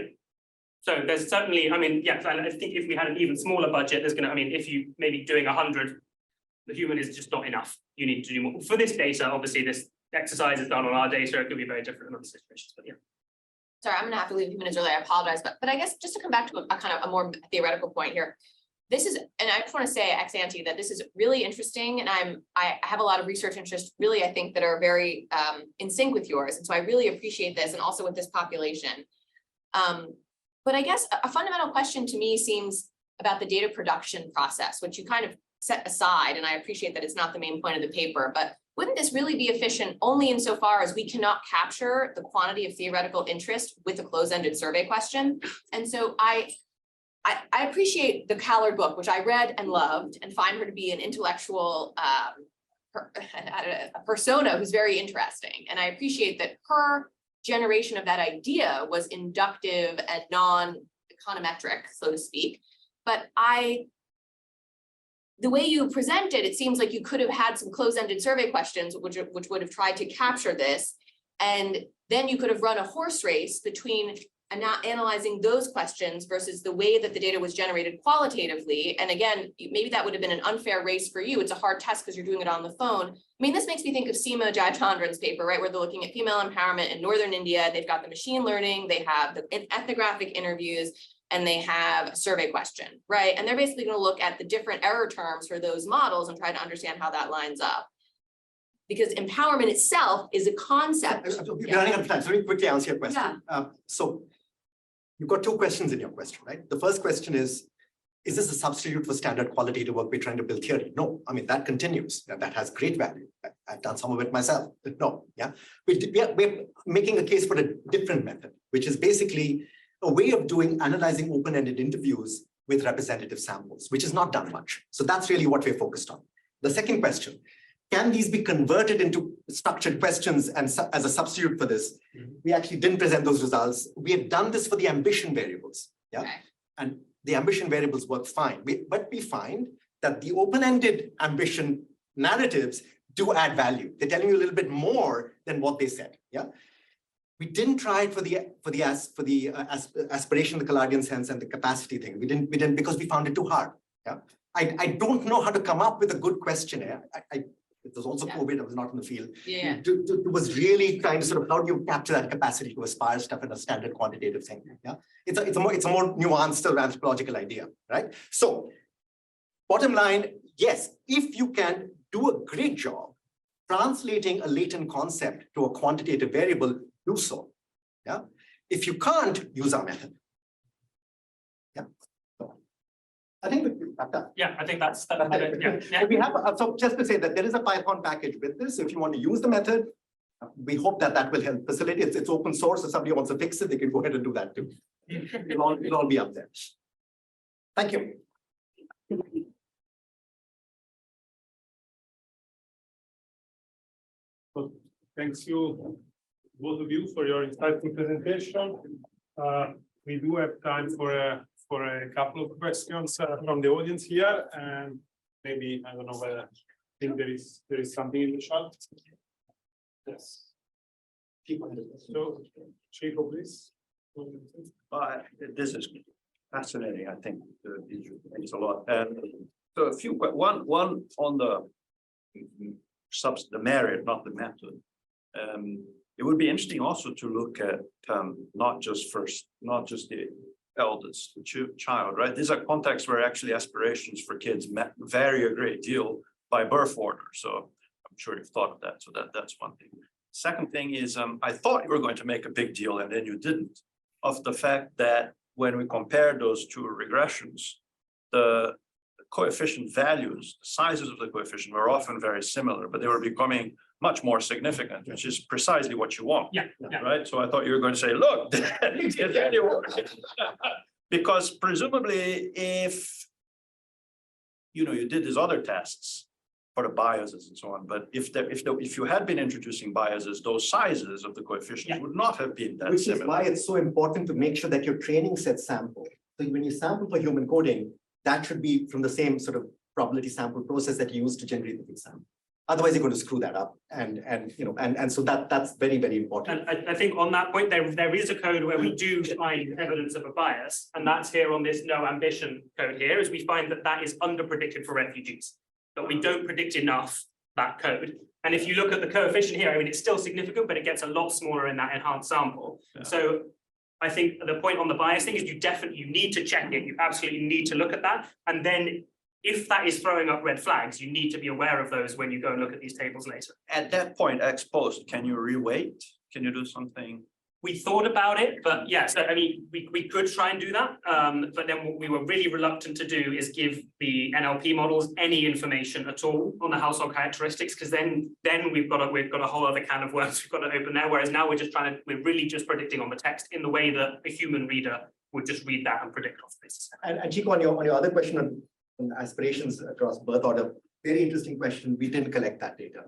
So there's certainly, I mean, yes, I think if we had an even smaller budget, there's going to, I mean, if you maybe doing 100, the human is just not enough. You need to do more. For this data, obviously, this exercise is done on our data. It could be very different in other situations, but yeah. Sorry, I'm gonna have to leave a few minutes early. I apologize, but I guess just to come back to a kind of a more theoretical point here. This is, and I just want to say ex ante that this is really interesting, and I have a lot of research interests, really, I think, that are very in sync with yours, and so I really appreciate this, and also with this population. But I guess a fundamental question to me seems about the data production process, which you kind of set aside, and I appreciate that it's not the main point of the paper, but wouldn't this really be efficient only insofar as we cannot capture the quantity of theoretical interest with a closed-ended survey question? And so I appreciate the Callard book, which I read and loved, and find her to be an intellectual a persona who's very interesting. And I appreciate that her generation of that idea was inductive and non-econometric, so to speak. But the way you present it, it seems like you could have had some closed-ended survey questions, which would have tried to capture this. And then you could have run a horse race between analyzing those questions versus the way that the data was generated qualitatively. And again, maybe that would have been an unfair race for you. It's a hard test because you're doing it on the phone. I mean, this makes me think of Seema Jayachandran's paper, right, where they're looking at female empowerment in Northern India. They've got the machine learning, they have the ethnographic interviews, and they have a survey question, right? And they're basically going to look at the different error terms for those models and try to understand how that lines up. Because empowerment itself is a concept. We're running out of time, so let me quickly answer your question. So you've got two questions in your question, right? The first question is this a substitute for standard qualitative work we're trying to build theory? No, I mean, that continues. That has great value. I've done some of it myself, but no, yeah. We're making a case for a different method, which is basically a way of analyzing open-ended interviews with representative samples, which is not done much. So that's really what we're focused on. The second question, can these be converted into structured questions and as a substitute for this? We actually didn't present those results. We have done this for the ambition variables, yeah? Okay. And the ambition variables work fine. But we find that the open-ended ambition narratives do add value. They're telling you a little bit more than what they said, yeah? We didn't try it for the aspiration, the Callardian sense, and the capacity thing. We didn't because we found it too hard. Yeah, I don't know how to come up with a good questionnaire. It was also COVID. I was not in the field. Yeah, it was really trying to sort of how do you capture that capacity to aspire stuff in a standard quantitative thing. Yeah, it's a more nuanced anthropological idea, right? So, bottom line, yes, if you can do a great job translating a latent concept to a quantitative variable, do so. Yeah. If you can't, use our method. Yeah. So. I think we've got that. Yeah, I think that's, yeah. We have, so just to say that there is a Python package with this. If you want to use the method, we hope that that will help facilitate. It's open source. If somebody wants to fix it, they can go ahead and do that too. It'll all be up there. Thank you. Thanks you, both of you, for your insightful presentation. We do have time for a couple of questions from the audience here, and maybe I don't know whether I think there is something in the chat. Yes. So, Chico, please. This is fascinating, I think. Thanks a lot. So a few, one on the merit, not the method. It would be interesting also to look at not just the eldest, the child, right? These are contexts where actually aspirations for kids vary a great deal by birth order. So I'm sure you've thought of that. So that's one thing. Second thing is, I thought you were going to make a big deal, and then you didn't, of the fact that when we compare those two regressions, the coefficient values, the sizes of the coefficient were often very similar, but they were becoming much more significant, which is precisely what you want. Yeah. Right. So I thought you were going to say, look, because presumably if you did these other tests for the biases and so on, but if you had been introducing biases, those sizes of the coefficients would not have been that Which similar. is why it's so important to make sure that your training set sample. So when you sample for human coding, that should be from the same sort of probability sample process that you use to generate the example. Otherwise, you're going to screw that up, and so that's very, very important. And I think on that point, there is a code where we do find evidence of a bias, and that's here on this no ambition code here, is we find that is under predicted for refugees, but we don't predict enough that code. And if you look at the coefficient here, I mean, it's still significant, but it gets a lot smaller in that enhanced sample. Yeah. So I think the point on the bias thing is you need to check it. You absolutely need to look at that. And then if that is throwing up red flags, you need to be aware of those when you go and look at these tables later. At that point, ex post, can you reweight? Can you do something? We thought about it, but yes, I mean, we could try and do that. But then what we were really reluctant to do is give the NLP models any information at all on the household characteristics, because then we've got a whole other can of worms we've got to open there. Whereas now we're really just predicting on the text in the way that a human reader would just read that and predict off this. And Chico, on your other question on aspirations across birth order, very interesting question. We didn't collect that data.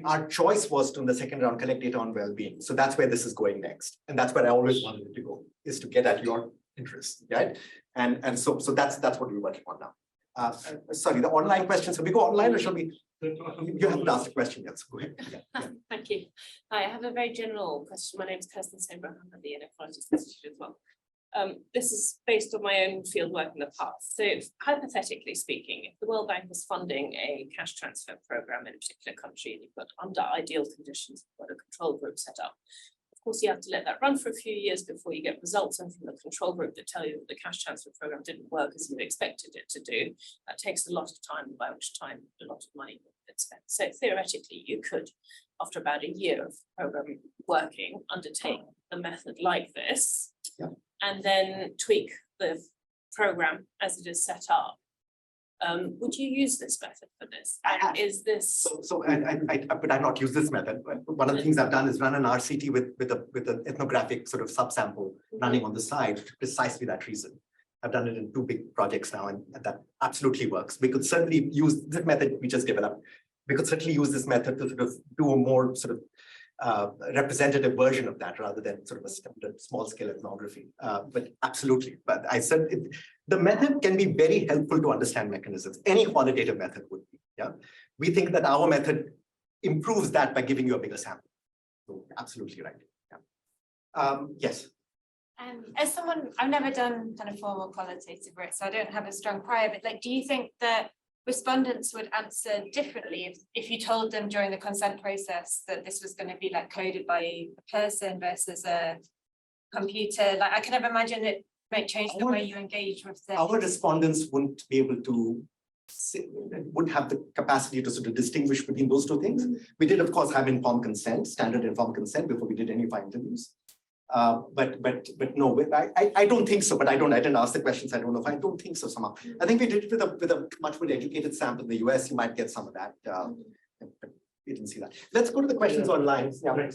Our choice was to, in the second round, collect data on well-being. So that's where this is going next. And that's where I always wanted it to go, is to get at your interests, right? And so that's what we're working on now. Sorry, the online question. So we go online, or shall we? You haven't asked a question yet, so go ahead. Yeah. Thank you. Hi, I have a very general question. My name is Kirsten Steinbrook. I'm at the Inequalities Institute as well. This is based on my own field work in the past. So hypothetically speaking, if the World Bank was funding a cash transfer program in a particular country and you've got under ideal conditions, you've got a control group set up. Of course, you have to let that run for a few years before you get results in from the control group that tell you that the cash transfer program didn't work as you expected it to do. That takes a lot of time, by which time a lot of money gets spent. So theoretically, you could, after about a year of program working, undertake a method like this. Yeah. And then tweak the program as it is set up. Would you use this method for this? And is this but I've not used this method. One of the things I've done is run an RCT with an ethnographic sort of subsample running on the side for precisely that reason. I've done it in 2 big projects now, and that absolutely works. We could certainly use this method we just developed. We could certainly use this method to sort of do a more sort of representative version of that rather than sort of a standard small scale ethnography. But absolutely. But I said the method can be very helpful to understand mechanisms. Any qualitative method would be. Yeah. We think that our method improves that by giving you a bigger sample. So absolutely right. Yeah. Yes. As someone, I've never done kind of formal qualitative work, so I don't have a strong prior, but like, do you think that respondents would answer differently if you told them during the consent process that this was going to be like coded by a person versus a computer? Like, I kind of imagine it might change the way you engage with them. Our respondents wouldn't be able to would have the capacity to sort of distinguish between those two things. We did, of course, have informed consent, standard informed consent before we did any of our interviews. But no, I don't think so. But I didn't ask the questions. I don't know if I don't think so somehow. I think we did it with a much more educated sample in the US. You might get some of that. But we didn't see that. Let's go to the questions online. Yeah.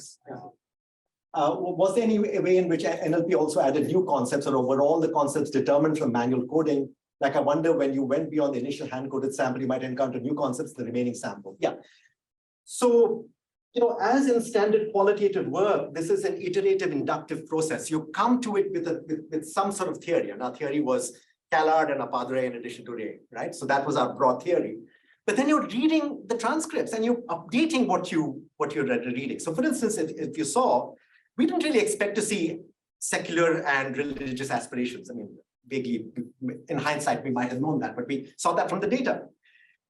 Was there any way in which NLP also added new concepts, or were all the concepts determined from manual coding? Like, I wonder, when you went beyond the initial hand-coded sample, you might encounter new concepts in the remaining sample. Yeah. So, as in standard qualitative work, this is an iterative inductive process. You come to it with some sort of theory, and our theory was Callard and Apadre in addition to Ray, right? So that was our broad theory. But then you're reading the transcripts and you're updating what you're reading. So for instance, if you saw, we didn't really expect to see secular and religious aspirations. I mean, vaguely, in hindsight, we might have known that, but we saw that from the data.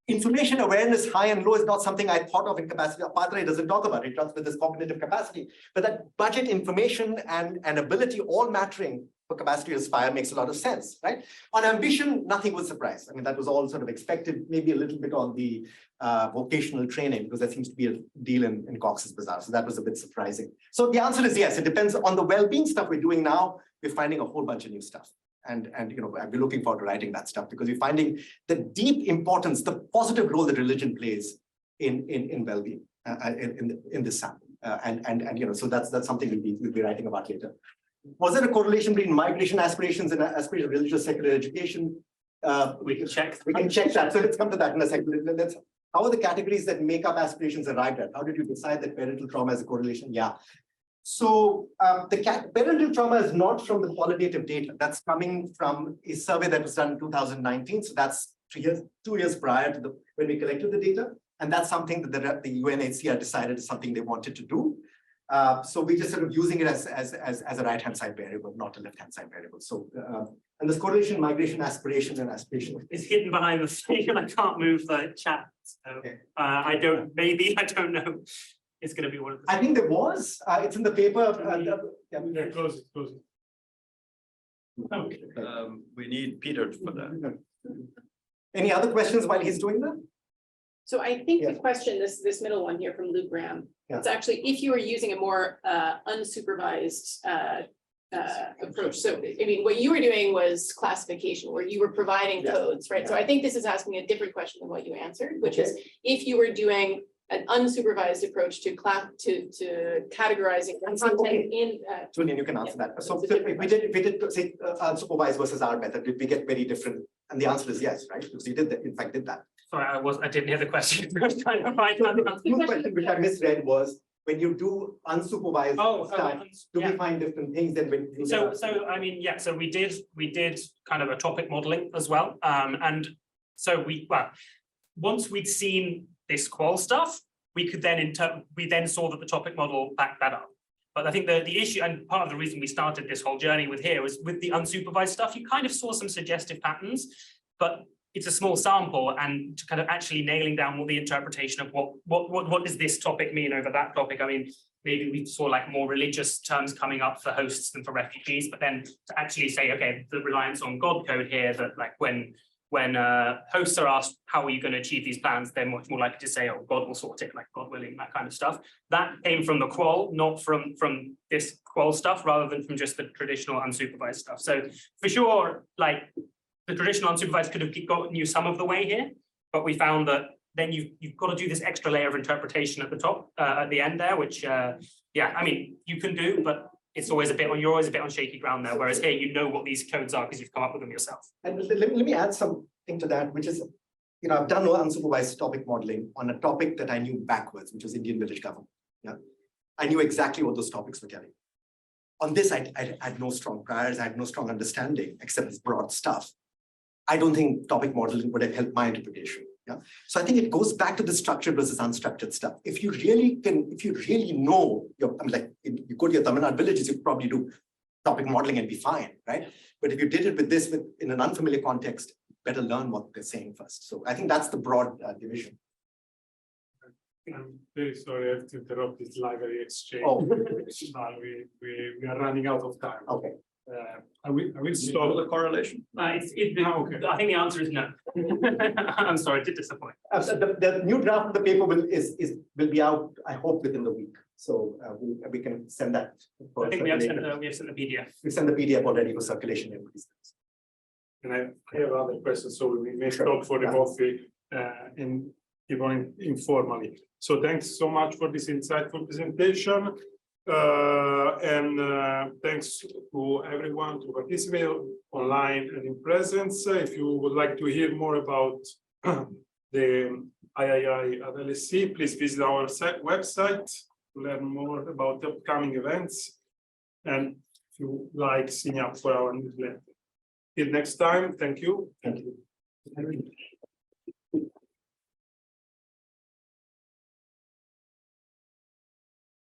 Information awareness, high and low, is not something I thought of in capacity. Apadre doesn't talk about it. It talks about this cognitive capacity. But that budget information and ability all mattering for capacity to aspire makes a lot of sense, right? On ambition, nothing was surprised. I mean, that was all sort of expected, maybe a little bit on the vocational training, because there seems to be a deal in Cox's Bazaar. So that was a bit surprising. So the answer is yes, it depends on the well-being stuff we're doing now. We're finding a whole bunch of new stuff. And I'll be looking forward to writing that stuff, because we're finding the deep importance, the positive role that religion plays in well-being in this sample. So that's something we'll be writing about later. Was there a correlation between migration aspirations and aspiration of religious secular education? We can check. We can check that. So let's come to that in a second. How are the categories that make up aspirations arrived at? How did you decide that parental trauma has a correlation? Yeah. So the parental trauma is not from the qualitative data. That's coming from a survey that was done in 2019. So that's 2 years prior to when we collected the data. And that's something that the UNHCR decided is something they wanted to do. So we just sort of using it as a right-hand side variable, not a left-hand side variable. So and this correlation, migration, aspiration, and aspiration is hidden behind the screen. I can't move the chat. So okay. I don't know. It's going to be one of the. I think there was. It's in the paper. Yeah, close it. Okay. We need Peter for that. Any other questions while he's doing that? So I think the question, this middle one here from Lou Graham, it's actually if you were using a more unsupervised approach. So I mean, what you were doing was classification, where you were providing codes, right? So I think this is asking a different question than what you answered, which is if you were doing an unsupervised approach to categorizing content in. Julian, you can answer that. So we did say unsupervised versus our method. Did we get very different? And the answer is yes, right? Because you did that. In fact, did that. Sorry, I didn't hear the question. I was trying to find the question which I misread was, when you do unsupervised stuff, do we find different things than when you do so I mean, yeah, so we did kind of a topic modeling as well. And so once we'd seen this qual stuff, we then saw that the topic model backed that up. But I think the issue, and part of the reason we started this whole journey with here, was with the unsupervised stuff, you kind of saw some suggestive patterns, but it's a small sample, and to kind of actually nailing down what the interpretation of what does this topic mean over that topic. I mean, maybe we saw like more religious terms coming up for hosts than for refugees, but then to actually say, okay, the reliance on God code here, that like when hosts are asked, how are you going to achieve these plans, they're much more likely to say, oh, God will sort it, like God willing, that kind of stuff. That came from the qual, not from this qual stuff, rather than from just the traditional unsupervised stuff. So for sure, like the traditional unsupervised could have gotten you some of the way here, but we found that then you've got to do this extra layer of interpretation at the top, at the end there, which, I mean, you can do, but it's always you're always a bit on shaky ground there. Whereas here, you know what these codes are because you've come up with them yourself. And let me add something to that, which is, I've done no unsupervised topic modeling on a topic that I knew backwards, which was Indian village government. Yeah, I knew exactly what those topics were telling. On this, I had no strong priors, I had no strong understanding, except this broad stuff. I don't think topic modeling would have helped my interpretation. Yeah. So I think it goes back to the structured versus unstructured stuff. If you really know you go to your Tamil Nadu villages, you could probably do topic modeling and be fine, right? But if you did it in an unfamiliar context, better learn what they're saying first. So I think that's the broad division. I'm very sorry I have to interrupt this library exchange. Oh. We are running out of time. Okay. I will stop the correlation. I think the answer is no. I'm sorry, it did disappoint. The new draft of the paper will be out, I hope, within the week. So we can send that. for I think we have sent circulation. the PDF. We send the PDF already for circulation. And I have other questions, so we may stop for the Yeah. coffee and keep on informally. So thanks so much for this insightful presentation. Thanks to everyone to participate online and in presence. If you would like to hear more about the III at LSE, please visit our website to learn more about the upcoming events. And if you like, sign up for our newsletter. Till next time, thank you. Thank you.